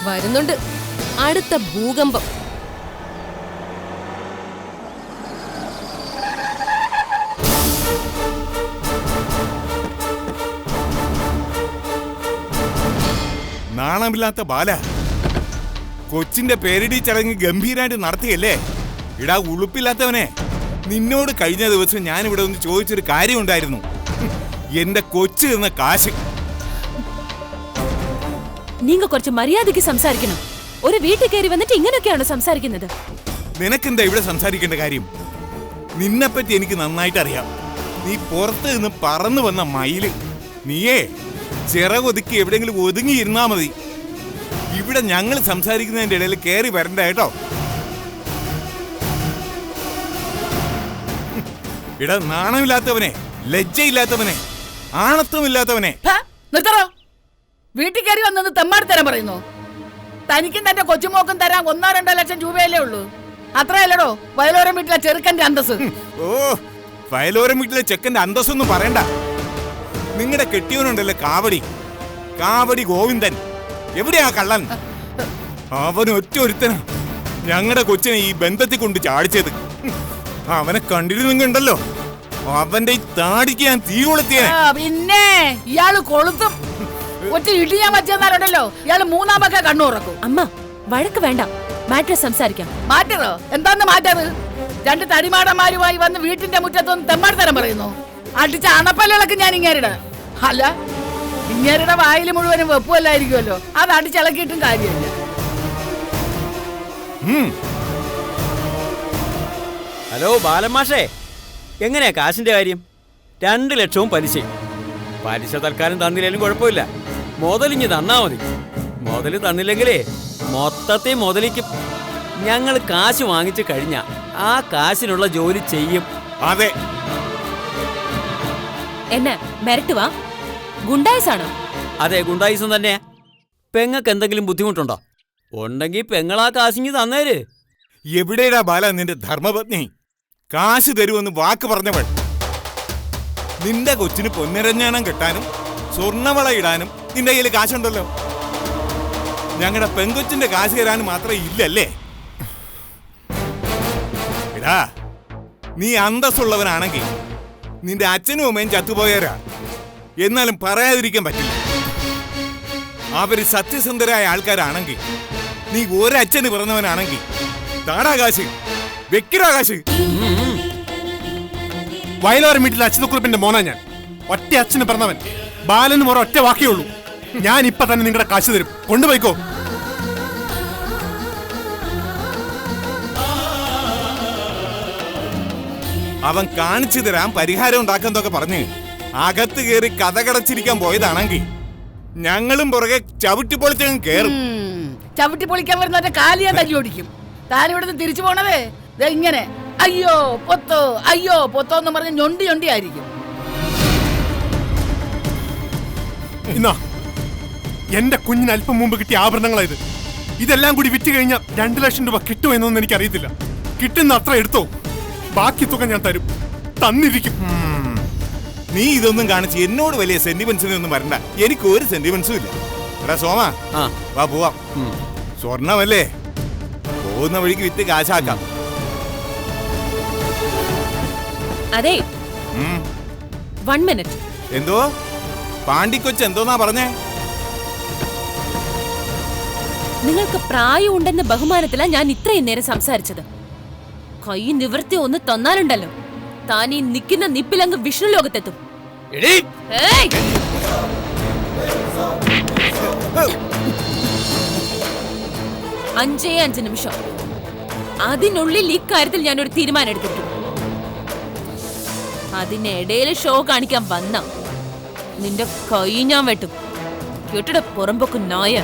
വരുന്നുണ്ട് അടുത്ത ഭൂകമ്പം. നാണമില്ലാത്ത ബാല, കൊച്ചിന്റെ പേരിടി ചടങ്ങ് ഗംഭീരമായിട്ട് നടത്തിയല്ലേ? ഇടാ ഉളുപ്പില്ലാത്തവനെ, നിന്നോട് കഴിഞ്ഞ ദിവസം ഞാൻ ഇവിടെ ഒന്ന് ചോദിച്ചൊരു കാര്യമുണ്ടായിരുന്നു. എന്റെ കൊച്ചു തന്ന കാശ്. നീങ്ക കുറച്ച് മര്യാദയ്ക്ക് സംസാരിക്കണം. ഒരു വീട്ടിൽ കയറി വന്നിട്ട് ഇങ്ങനെയൊക്കെയാണോ സംസാരിക്കുന്നത്? നിനക്കെന്താ ഇവിടെ സംസാരിക്കേണ്ട കാര്യം? നിന്നെപ്പറ്റി എനിക്ക് നന്നായിട്ട് അറിയാം. നീ പുറത്ത് നിന്ന് പറന്നു വന്ന മയില്. നീയേ ചിറകൊതുക്കി എവിടെയെങ്കിലും ഒതുങ്ങിയിരുന്നാ മതി. ഇവിടെ ഞങ്ങൾ സംസാരിക്കുന്നതിന്റെ ഇടയിൽ കയറി വരണ്ട കേട്ടോ. ഇട നാണമില്ലാത്തവനെ, ലജ്ജയില്ലാത്തവനെ, ആണത്വമില്ലാത്തവനെ. നിർത്തറോ. വീട്ടിൽ കയറി വന്നത് തെമ്മാടി തരാൻ പറയുന്നു. തനിക്കും തന്റെ കൊച്ചുമോക്കും തരാൻ 1-2 ലക്ഷം രൂപയല്ലേ ഉള്ളൂ. അത്രയല്ലടോ വയലോരം വീട്ടിലെ ചെറുക്കന്റെ അന്തസ്. ഓ, വയലോരം വീട്ടിലെ ചെക്കന്റെ അന്തസ്സൊന്നും പറയണ്ട. നിങ്ങളുടെ കെട്ടിയവനുണ്ടല്ലോ കാവടി ഗോവിന്ദൻ. എവിടെയാ കള്ളൻ? അവൻ ഒരുത്തനാ ഞങ്ങളുടെ കൊച്ചിനെ ഈ ബന്ധത്തിൽ കൊണ്ട് ചാടിച്ചത്. അവനെ കണ്ടിരുന്നുണ്ടല്ലോ, അവന്റെ ഈ താടിക്ക് ഞാൻ തീ കൊളുത്തിയ. പിന്നെ ഇയാള് കൊളുത്തും. ഒറ്റ ഇടി ഞാൻ വച്ചെന്നാലുണ്ടല്ലോ ഇയാള് മൂന്നാമൊക്കെ കണ്ണു തുറക്കും. അമ്മ വഴക്ക് വേണ്ട, മാറ്റർ സംസാരിക്കാം. മാറ്ററോ? എന്താന്ന് മാറ്ററ്? 2 തടിമാടന്മാരുമായി വന്ന് വീട്ടിന്റെ മുറ്റത്തൊന്ന് തെമ്മാടി തരം പറയുന്നു. അടിച്ച അണപ്പല്ലുകളൊക്കെ ഞാൻ ഇങ്ങേരുടെ. അല്ല, ഇങ്ങേരുടെ വായിൽ മുഴുവനും വെപ്പുമല്ലായിരിക്കുമല്ലോ. അത് അടിച്ചിളക്കിയിട്ടും കാര്യമില്ല. ഹലോ ബാലമാഷേ, എങ്ങനെയാ കാശിന്റെ കാര്യം? 2 ലക്ഷവും പലിശയും. പലിശ തൽക്കാലം തന്നില്ലേലും കുഴപ്പമില്ല, മുതലിഞ്ഞ് തന്നാ മതി. മുതല് തന്നില്ലെങ്കിലേ മൊത്തത്തെ മുതലിക്കും. ഞങ്ങൾ കാശ് വാങ്ങിച്ചു കഴിഞ്ഞ ആ കാശിനുള്ള ജോലി ചെയ്യും. അതെ. എന്നെ മിരട്ടുവാ? ഗുണ്ടായിസാണോ? അതെ, ഗുണ്ടായിസം തന്നെയാ. പെങ്ങൾക്ക് എന്തെങ്കിലും ബുദ്ധിമുട്ടുണ്ടോ? ഉണ്ടെങ്കിൽ പെങ്ങളാ കാശിങ്ങി തന്നേര്. എവിടെയാ ബാല നിന്റെ ധർമ്മപത്നി? കാശ് തരുമെന്ന് വാക്ക് പറഞ്ഞവൾ. നിന്റെ കൊച്ചിന് പൊന്നിരഞ്ഞാണം കെട്ടാനും സ്വർണ്ണവള ഇടാനും നിന്റെ കയ്യിൽ കാശുണ്ടല്ലോ. ഞങ്ങളുടെ പെങ്കൊച്ചിന്റെ കാശ് തരാനും മാത്രം ഇല്ലല്ലേ? എടാ, നീ അന്തസ്സുള്ളവനാണെങ്കിൽ നിന്റെ അച്ഛനും അമ്മയും ചത്തുപോയവരാ. എന്നാലും പറയാതിരിക്കാൻ പറ്റില്ല. അവര് സത്യസന്ധരായ ആൾക്കാരാണെങ്കിൽ, നീ ഒരച്ഛന് പിറന്നവനാണെങ്കിൽ താടാകാശ് വെക്കിരാകാശ്. വയലാറ് വീട്ടിലെ അച്ഛനക്കുറിപ്പിന്റെ മോനാ ഞാൻ. ഒറ്റ അച്ഛന് പിറന്നവൻ. ബാലനും ഒരൊറ്റ വാക്കേ ഉള്ളൂ. ഞാൻ ഇപ്പൊ തന്നെ നിങ്ങളുടെ കാശ് തരും, കൊണ്ടുപോയിക്കോ. അവൻ കാണിച്ചു തരാൻ പരിഹാരം ഉണ്ടാക്കുന്നതൊക്കെ പറഞ്ഞ് അകത്ത് കയറി കഥകടച്ചിരിക്കാൻ പോയതാണെങ്കിൽ ഞങ്ങളും പുറകെ ചവിട്ടി പൊളിച്ചങ്ങ് കേറും. ചവിട്ടി പൊളിക്കാൻ വരുന്നവരുടെ കാലി ഞാൻ തല്ലി ഓടിക്കും. താനിവിടുന്ന് തിരിച്ചു പോണതേ ഇങ്ങനെ അയ്യോ പൊത്തോ എന്ന് പറഞ്ഞ് ഞൊണ്ടി ആയിരിക്കും. ഇന്നാ എന്റെ കുഞ്ഞിന് അല്പം മുമ്പ് കിട്ടിയ ആഭരണങ്ങളായത്. ഇതെല്ലാം കൂടി വിറ്റ് കഴിഞ്ഞാൽ 2 ലക്ഷം രൂപ കിട്ടുമോ എന്നൊന്നും എനിക്കറിയത്തില്ല. കിട്ടുന്ന അത്ര എടുത്തോ, ബാക്കി തുക ഞാൻ തരും. തന്നിരിക്കും. നീ ഇതൊന്നും കാണിച്ച് എന്നോട് വലിയ സെന്റിമെന്റ്സിനൊന്നും വരണ്ട. എനിക്ക് ഒരു സെന്റിമെന്റ്സും ഇല്ല. എടാ സോമ, വാ പോവാം. സ്വർണ്ണമല്ലേ, പോകുന്ന വഴിക്ക് വിറ്റ് കാശാക്കാം. അതെ, 1 മിനിറ്റ്. എന്തോ പാണ്ടിക്കൊച്ച് എന്തോന്നാ പറഞ്ഞേ? നിങ്ങൾക്ക് പ്രായമുണ്ടെന്ന ബഹുമാനത്തിലാ ഞാൻ ഇത്രയും നേരം സംസാരിച്ചത്. കൈ നിവർത്തി ഒന്ന് തന്നാലുണ്ടല്ലോ, താൻ ഈ നിൽക്കുന്ന നിപ്പിലങ്ങ് വിഷ്ണു ലോകത്തെത്തും. ഏയ്! 5 നിമിഷം. അതിനുള്ളിൽ ഇക്കാര്യത്തിൽ ഞാനൊരു തീരുമാനം എടുത്തിട്ടു. അതിനിടയിൽ ഷോ കാണിക്കാൻ വന്ന നിന്റെ കൈ ഞാൻ വെട്ടും. കേട്ടിട പുറമ്പൊക്കെ നായ.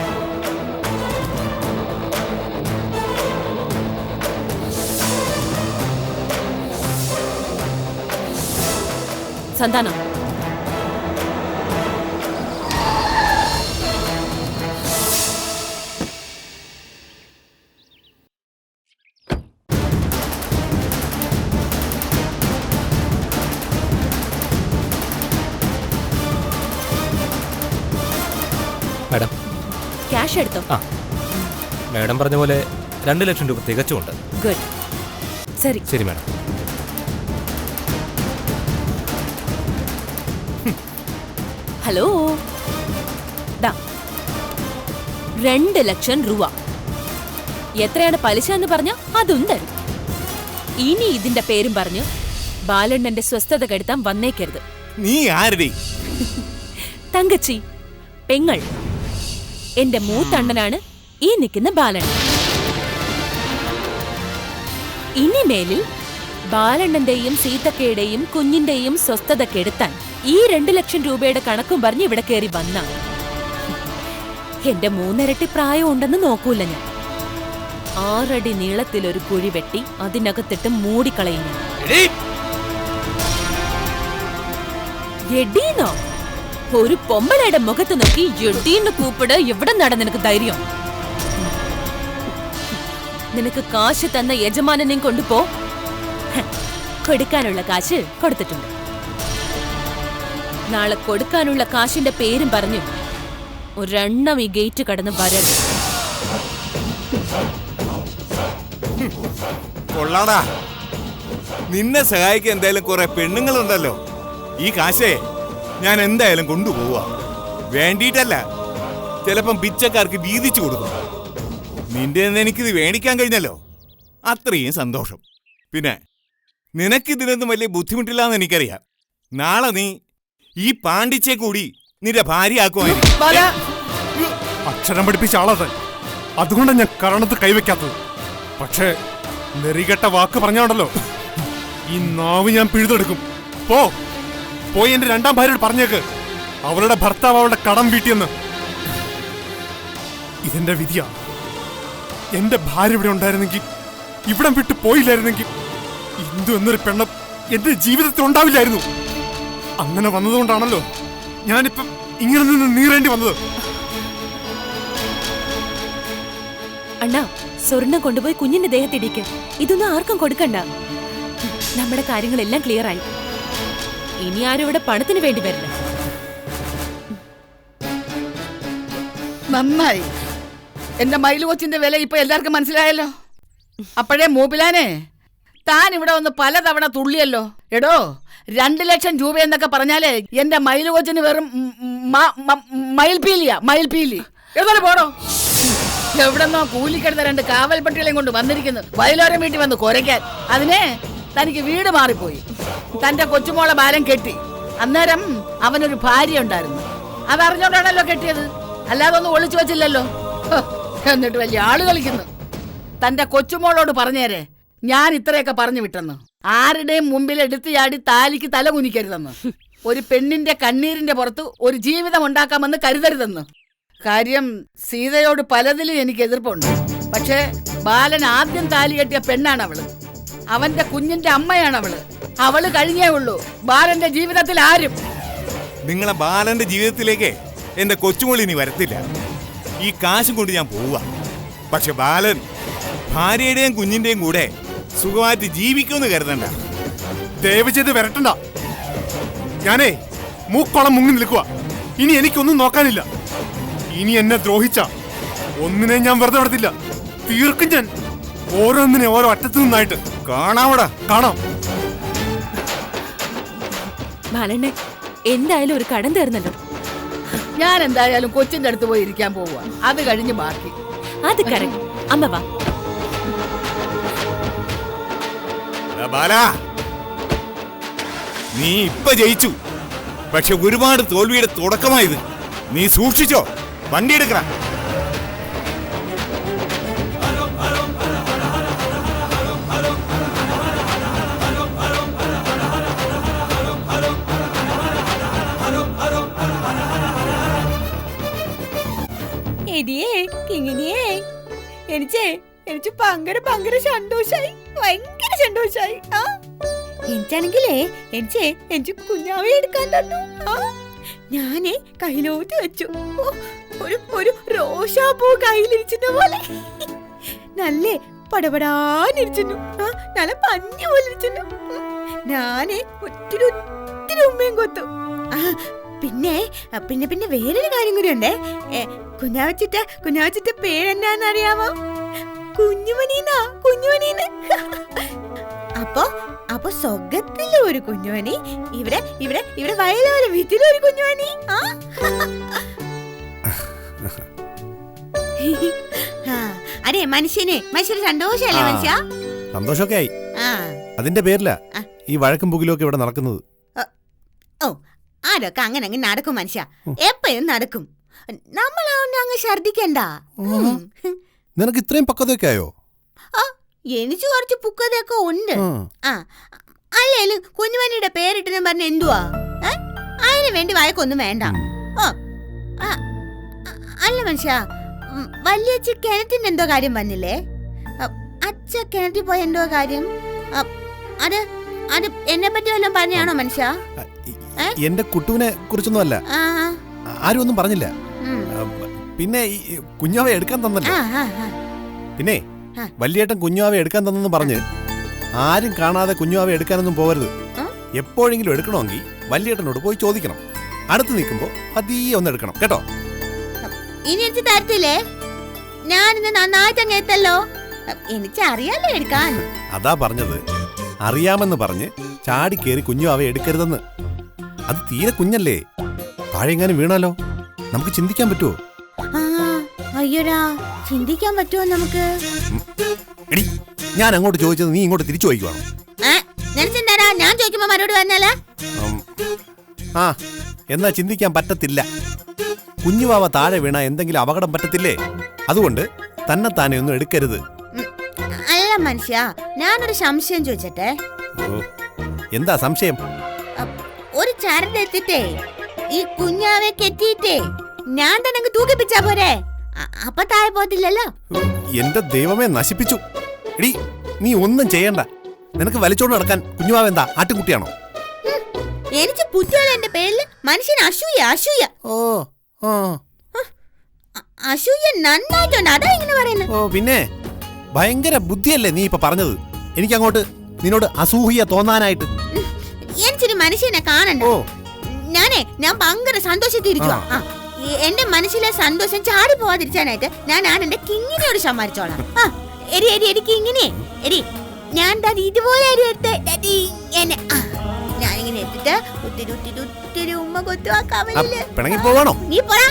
സന്താനം, മാഡം ക്യാഷ് എടുത്തോ. മാഡം പറഞ്ഞ പോലെ 2 ലക്ഷം രൂപ തികച്ചുണ്ട്. ഗുഡ്. ശരി ശരി മാഡം. ഹലോ, 2 ലക്ഷം രൂപ. എത്രയാണ് പലിശ എന്ന് പറഞ്ഞ അതും തരും. ഇനി ഇതിന്റെ പേരും പറഞ്ഞ് ബാലണ്ണന്റെ സ്വസ്ഥത കെടുത്താൻ വന്നേക്കരുത്. നീ ആരുടെ? തങ്കച്ചി, പെങ്ങൾ. എന്റെ മൂത്തണ്ണനാണ് ഈ നിൽക്കുന്ന ബാലണ്ണൻ. ഇനി മേലിൽ ബാലണ്ണന്റെയും സീതക്കയുടെയും കുഞ്ഞിന്റെയും സ്വസ്ഥത കെടുത്താൻ ഈ 2 ലക്ഷം രൂപയുടെ കണക്കും പറഞ്ഞ് ഇവിടെ കയറി വന്ന എന്റെ 3 ഇരട്ടി പ്രായം ഉണ്ടെന്ന് നോക്കൂല ഞാൻ. 6 അടി നീളത്തിലൊരു കുഴി വെട്ടി അതിനകത്തിട്ട് മൂടിക്കളയുന്നു. എടീന്നോ? ഒരു പൊമ്പളയുടെ മുഖത്ത് നോക്കി എടീന്ന് കൂപ്പിട്. എവിടെ നടന്ന് നിനക്ക് ധൈര്യം? നിനക്ക് കാശ് തന്ന യജമാനനെയും കൊണ്ടുപോ. കൊടുക്കാനുള്ള കാശ് കൊടുത്തിട്ടുണ്ട്. നാളെ കൊടുക്കാനുള്ള കാശിന്റെ പേരും പറഞ്ഞു ഒരെണ്ണം ഈ ഗേറ്റ് കടന്ന് വരരുത്. കൊള്ളാടാ, നിന്നെ സഹായിക്കാൻ എന്തായാലും കുറെ പെണ്ണുങ്ങളുണ്ടല്ലോ. ഈ കാശേ ഞാൻ എന്തായാലും കൊണ്ടുപോവാ. വേണ്ടിയിട്ടല്ല, ചിലപ്പം പിച്ചക്കാർക്ക് വീതിച്ചു കൊടുക്കും. നിന്റെ എനിക്കിത് മേടിക്കാൻ കഴിഞ്ഞല്ലോ, അത്രയും സന്തോഷം. പിന്നെ നിനക്കിതിനൊന്നും വലിയ ബുദ്ധിമുട്ടില്ലാന്ന് എനിക്കറിയാം. നാളെ നീ ഈ പാണ്ടിച്ചെ കൂടി നിന്റെ ഭാര്യയാക്കുമായിരിക്കും. അക്ഷരം പഠിപ്പിച്ച ആളത്. അതുകൊണ്ടാണ് ഞാൻ കരണത്ത് കൈവയ്ക്കാത്തത്. പക്ഷേ നെറികെട്ട വാക്ക് പറഞ്ഞാണല്ലോ, ഈ നാവ് ഞാൻ പിഴുതെടുക്കും. പോയി എന്റെ 2ാം ഭാര്യയോട് പറഞ്ഞേക്ക് അവളുടെ ഭർത്താവ് അവളുടെ കടം വീട്ടിയെന്ന്. ഇതെന്റെ വിധിയാ. എന്റെ ഭാര്യ ഇവിടെ ഉണ്ടായിരുന്നെങ്കിൽ, ഇവിടം വിട്ടു പോയില്ലായിരുന്നെങ്കിൽ, ഇന്ദു എന്നൊരു പെണ്ണ എന്റെ ജീവിതത്തിൽ ഉണ്ടാവില്ലായിരുന്നു. അങ്ങനെ വന്നതുകൊണ്ടാണല്ലോ ഞാനിപ്പം ഇങ്ങനെ നിന്ന് നീറേണ്ടി വന്നത്. അണ്ണാ, സ്വർണം കൊണ്ടുപോയി കുഞ്ഞിന്റെ ദേഹത്തിടിക്ക്. ഇതൊന്നും ആർക്കും കൊടുക്കണ്ട. നമ്മുടെ കാര്യങ്ങളെല്ലാം ക്ലിയർ ആയി. ഇനി ആരും ഇവിടെ പണത്തിന് വേണ്ടി വരില്ല. നന്നായി. എന്റെ മയില് കൊച്ചിന്റെ വില ഇപ്പൊ എല്ലാവർക്കും മനസ്സിലായല്ലോ. അപ്പോഴേ മൂപ്പിലാനെ താൻ ഇവിടെ വന്ന് പലതവണ തുള്ളിയല്ലോ. എടോ 2 ലക്ഷം രൂപ എന്നൊക്കെ പറഞ്ഞാലേ എന്റെ മയിലുകൊച്ചിന് വെറും മയിൽപീലി. എവിടെ പോടോ? എവിടെന്നോ കൂലിക്കെടുത്ത 2 കാവൽ പട്ടികളെയും കൊണ്ട് വന്നിരിക്കുന്നു വയലോരം വീട്ടിൽ വന്ന് കുരയ്ക്കാൻ. അതിനെ തനിക്ക് വീട് മാറിപ്പോയി. തന്റെ കൊച്ചുമോളെ ബാലം കെട്ടി. അന്നേരം അവനൊരു ഭാര്യ ഉണ്ടായിരുന്നു. അതറിഞ്ഞോണ്ടാണല്ലോ കെട്ടിയത്, അല്ലാതെ ഒന്നും ഒളിച്ചു വെച്ചില്ലല്ലോ. എന്നിട്ട് വലിയ ആള് കളിക്കുന്നു. തന്റെ കൊച്ചുമോളോട് പറഞ്ഞേരെ ഞാൻ ഇത്രയൊക്കെ പറഞ്ഞു വിട്ടെന്ന്. ആരുടെയും മുമ്പിൽ എടുത്തു ചാടി താലിക്ക് തല കുനിക്കരുതെന്ന്. ഒരു പെണ്ണിന്റെ കണ്ണീരിന്റെ പുറത്ത് ഒരു ജീവിതം ഉണ്ടാക്കാമെന്ന് കരുതരുതെന്ന്. കാര്യം സീതയോട് പലതിലും എനിക്ക് എതിർപ്പുണ്ട്. പക്ഷേ ബാലൻ ആദ്യം താലി കെട്ടിയ പെണ്ണാണ് അവള്. അവന്റെ കുഞ്ഞിന്റെ അമ്മയാണ് അവള്. അവള് കഴിഞ്ഞേ ഉള്ളൂ ബാലന്റെ ജീവിതത്തിൽ ആരും. നിങ്ങളെ ബാലന്റെ ജീവിതത്തിലേക്ക് എന്റെ കൊച്ചുമോളി ഇനി വരത്തില്ല. ഈ കാശും കൊണ്ട് ഞാൻ പോവുക. പക്ഷെ ബാലൻ ഭാര്യയുടെയും കുഞ്ഞിന്റെയും കൂടെ സുഖമായിട്ട് ജീവിക്കുമെന്ന് കരുതണ്ട. ദയവ് ചെയ്ത് വരട്ടണ്ട. ഞാനേ മൂക്കോളം മുങ്ങി നിൽക്കുക. ഇനി എനിക്കൊന്നും നോക്കാനില്ല. ഇനി എന്നെ ദ്രോഹിച്ച ഒന്നിനെ ഞാൻ വെറുതെ വിടത്തില്ല. തീർക്കും ഞാൻ. ഓരോന്നിനെ ഓരോ അറ്റത്തു നിന്നായിട്ട്. കാണാവടാ, കാണാം. ബാലണ്ണേ, എന്തായാലും ഒരു കടം തീർന്നല്ലോ. ഞാൻ എന്തായാലും കൊച്ചിന്റെ അടുത്ത് പോയി ഇരിക്കാൻ പോവുക. അത് കഴിഞ്ഞ് ബാക്കി. അത് കറക്റ്റ്. അമ്മ വാ. ബാലാ, നീ ഇപ്പൊ ജയിച്ചു. പക്ഷെ ഒരുപാട് തോൽവിയുടെ തുടക്കമായത്. നീ സൂക്ഷിച്ചോ. വണ്ടി എടുക്കറ. എനിക്ക് ഭയങ്കര സന്തോഷായി. ഭയങ്കര സന്തോഷായി. എനിക്കാണെങ്കിലേ എനിക്ക് കുഞ്ഞാവെ എടുക്കാൻ തന്നു. ഞാനേ കയ്യിലോട്ട് വെച്ചു. ഒരു റോഷാപ്പൂ കയ്യിലിരിച്ചിരുന്ന പോലെ നല്ലേ പടപടാനിരിച്ചു. നല്ല പഞ്ഞു പോലെ ഇരിച്ചു. ഞാനേ ഒത്തിരി ഉമ്മയും കൊത്തു. പിന്നെ പിന്നെ പിന്നെ വേറൊരു കാര്യം കൂടി ഉണ്ടേ. കുഞ്ഞാവച്ചിട്ട പേരെന്നാന്നറിയാമോ? കുഞ്ഞുമണീന്നാ. അപ്പൊ സ്വർഗത്തിലും ഒരു കുഞ്ഞുമണി, ഇവിടെ വയലോര വീട്ടിലും ഒരു കുഞ്ഞുമണി. അതെ, മനുഷ്യന് സന്തോഷല്ലേ മനുഷ്യ? സന്തോഷമൊക്കെ ആയി. അതിന്റെ പേരില ഈ വഴക്കും പുകിലും ഒക്കെ ഇവിടെ നടക്കുന്നത്. ഓ, അതൊക്കെ അങ്ങനെ നടക്കും മനുഷ്യ. എപ്പോഴും നടക്കും. നമ്മളാവുന്ന അങ്ങ് ഛർദിക്കണ്ട. നിനക്ക് ഇത്രയും പക്വതയൊക്കെ ആയോ? എനിക്ക് കുറച്ച് പുക്കതൊക്കെ ഉണ്ട്. അല്ലേലും കുഞ്ഞുമണിയുടെ പേരിട്ടെന്ന് പറഞ്ഞ എന്തുവാ? അതിന് വേണ്ടി വഴക്കൊന്നും വേണ്ട. അല്ല മനുഷ്യ, വലിയച്ഛ കിണറ്റിന്റെ എന്തോ കാര്യം വന്നില്ലേ? അച്ഛ കിണറ്റിൽ പോയ എന്തോ കാര്യം? അത് എന്നെ പറ്റി വല്ലതും പറഞ്ഞാണോ മനുഷ്യ? എന്റെ കുട്ടുവിനെ കുറിച്ചൊന്നും അല്ല. ആരും ഒന്നും പറഞ്ഞില്ല. പിന്നെ കുഞ്ഞാവെ എടുക്കാൻ തന്നല്ലോ. പിന്നെ വലിയേട്ടൻ കുഞ്ഞാവെ എടുക്കാൻ തന്നെന്ന് പറഞ്ഞ് ആരും കാണാതെ കുഞ്ഞാവെ എടുക്കാനൊന്നും പോകരുത്. എപ്പോഴെങ്കിലും എടുക്കണമെങ്കിൽ വലിയേട്ടനോട് പോയി ചോദിക്കണം. അടുത്ത് നിൽക്കുമ്പോ പതിയെ ഒന്ന് എടുക്കണം കേട്ടോ. ഇനി എനിക്ക് തരത്തില്ലേ? ഞാനിന്ന് നന്നായിട്ട് അങ്ങ് എത്തല്ലോ. എനിക്ക് അറിയാലോ എടുക്കാൻ. അതാ പറഞ്ഞത്, അറിയാമെന്ന് പറഞ്ഞ് ചാടിക്കേറി കുഞ്ഞാവെ എടുക്കരുതെന്ന്. അത് തീരെ കുഞ്ഞല്ലേ. താഴെങ്ങാനും വീണാലോ? നമുക്ക് ചിന്തിക്കാൻ പറ്റുമോ? അയ്യോടാ, ചിന്തിക്കാൻ പറ്റുമോ നമുക്ക്? ഞാൻ അങ്ങോട്ട് ചോദിച്ചത് നീ ഇങ്ങോട്ട് തിരിച്ചു ചോദിക്കുവാണോ? ഞാൻ ചോദിക്കുമ്പോ മറുപടി പറഞ്ഞാലേ. എന്നാ ചിന്തിക്കാൻ പറ്റത്തില്ല. കുഞ്ഞുവാവ താഴെ വീണ എന്തെങ്കിലും അപകടം പറ്റത്തില്ലേ? അതുകൊണ്ട് തന്നെത്താനെ ഒന്നും എടുക്കരുത്. അല്ല മനുഷ്യ, ഞാനൊരു സംശയം ചോദിച്ചട്ടെ. എന്താ സംശയം? ഒരു ചരടെടുത്തിട്ടേ ഈ കുഞ്ഞാവെ കെട്ടിയിട്ടേ ഞാൻ തന്നെ തൂക്കിപ്പിച്ചാ പോരെ? അപ്പൊ താഴെ പോത്തില്ലല്ലോ. എന്റെ ദൈവമേ, നശിപ്പിച്ചു. എടി, നീ ഒന്നും ചെയ്യണ്ട. നിനക്ക് വലിച്ചോണ്ട് നടക്കാൻ കുഞ്ഞുവാവെന്താ ആട്ടുകുട്ടിയാണോ? എനിക്ക് പുറ്റുകളുടെ പേരിൽ മനുഷ്യൻ അസൂയ. അസൂയ നന്നായിട്ടുണ്ട്. അതാ ഇങ്ങനെ പറയുന്നത്. ഓ പിന്നെ ഭയങ്കര ബുദ്ധിയല്ലേ നീ ഇപ്പൊ പറഞ്ഞത്. എനിക്കങ്ങോട്ട് നിന്നോട് അസൂയ തോന്നാനായിട്ട്. എനിക്കൊരു മനുഷ്യനെ കാണണ്ട. ഞാൻ ഭയങ്കര സന്തോഷത്തിരിക്കുക. എന്റെ മനസ്സിലെ സന്തോഷം ചാടി പോവാതിരിക്കാനായിട്ട് ഞാൻ എന്റെ കിങ്ങിനോട് സമ്മാനിച്ചോളാം. എടി കിങ്ങിനെ, എടി ഞാൻ ഇതുപോലെ അരി എടുത്ത് ഇങ്ങനെ ഞാനിങ്ങനെ എടുത്തിട്ട് ഒത്തിരി ഒത്തിരി ഒത്തിരി ഉമ്മ കൊത്തുവാക്കാവല്ലേ. പിണങ്ങി പോവാണോ? നീ പോടാ.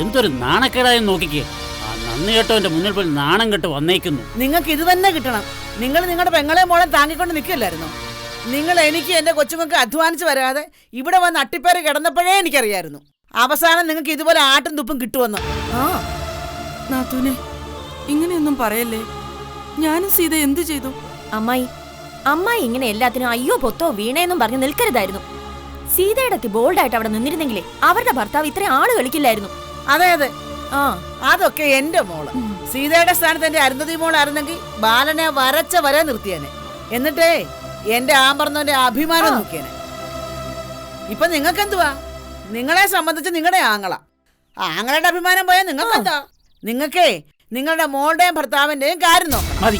എന്തൊരു നാണക്കേടായി നോക്കിക്കേ. ആ നന്ദി കേട്ടവന്റെ മുന്നിൽ പോയി നാണം കെട്ട് വന്നേക്കുന്നു. നിങ്ങൾക്ക് ഇത് തന്നെ കിട്ടണം. നിങ്ങൾ നിങ്ങളുടെ പെങ്ങളെ മോളെ താങ്ങിക്കൊണ്ട് നിൽക്കില്ലായിരുന്നോ? നിങ്ങൾ എനിക്ക് എന്റെ കൊച്ചുങ്ങൾക്ക് അധ്വാനിച്ച് വരാതെ ഇവിടെ വന്ന് അട്ടിപ്പേര് കിടന്നപ്പോഴേ എനിക്കറിയായിരുന്നു അവസാനം നിങ്ങൾക്ക് ഇതുപോലെ ആട്ടും തുപ്പും കിട്ടുമെന്ന്. നാത്തൂനെ, ഇങ്ങനെയൊന്നും പറയല്ലേ. ഞാനും സീത എന്തു ചെയ്തു? അമ്മായി ഇങ്ങനെ എല്ലാത്തിനും അയ്യോ പൊത്തോ വീണേന്നും പറഞ്ഞ് നിൽക്കരുതായിരുന്നു. സീതയുടെ ബോൾഡായിട്ട് അവിടെ നിന്നിരുന്നെങ്കിലേ അവരുടെ ഭർത്താവ് ഇത്രയും ആള് കളിക്കില്ലായിരുന്നു. അതെ അതെ, അതൊക്കെ എന്റെ മോള്. സീതയുടെ സ്ഥാനത്ത് എന്റെ അരുന്ധതി മോളായിരുന്നെങ്കിൽ ബാലനെ വര നിർത്തിയേനെ. എന്നിട്ടേ എന്റെ ആമ്പറന്നവന്റെ അഭിമാനം നോക്കിയേനെ. ഇപ്പൊ നിങ്ങൾക്ക് എന്തുവാ? നിങ്ങളെ സംബന്ധിച്ച് നിങ്ങളുടെ ആങ്ങളുടെ അഭിമാനം പോയാൽ നിങ്ങൾക്ക് എന്താ? നിങ്ങൾക്കേ നിങ്ങളുടെ മോളുടെയും ഭർത്താവിന്റെയും കാര്യം നോക്കാം. മതി,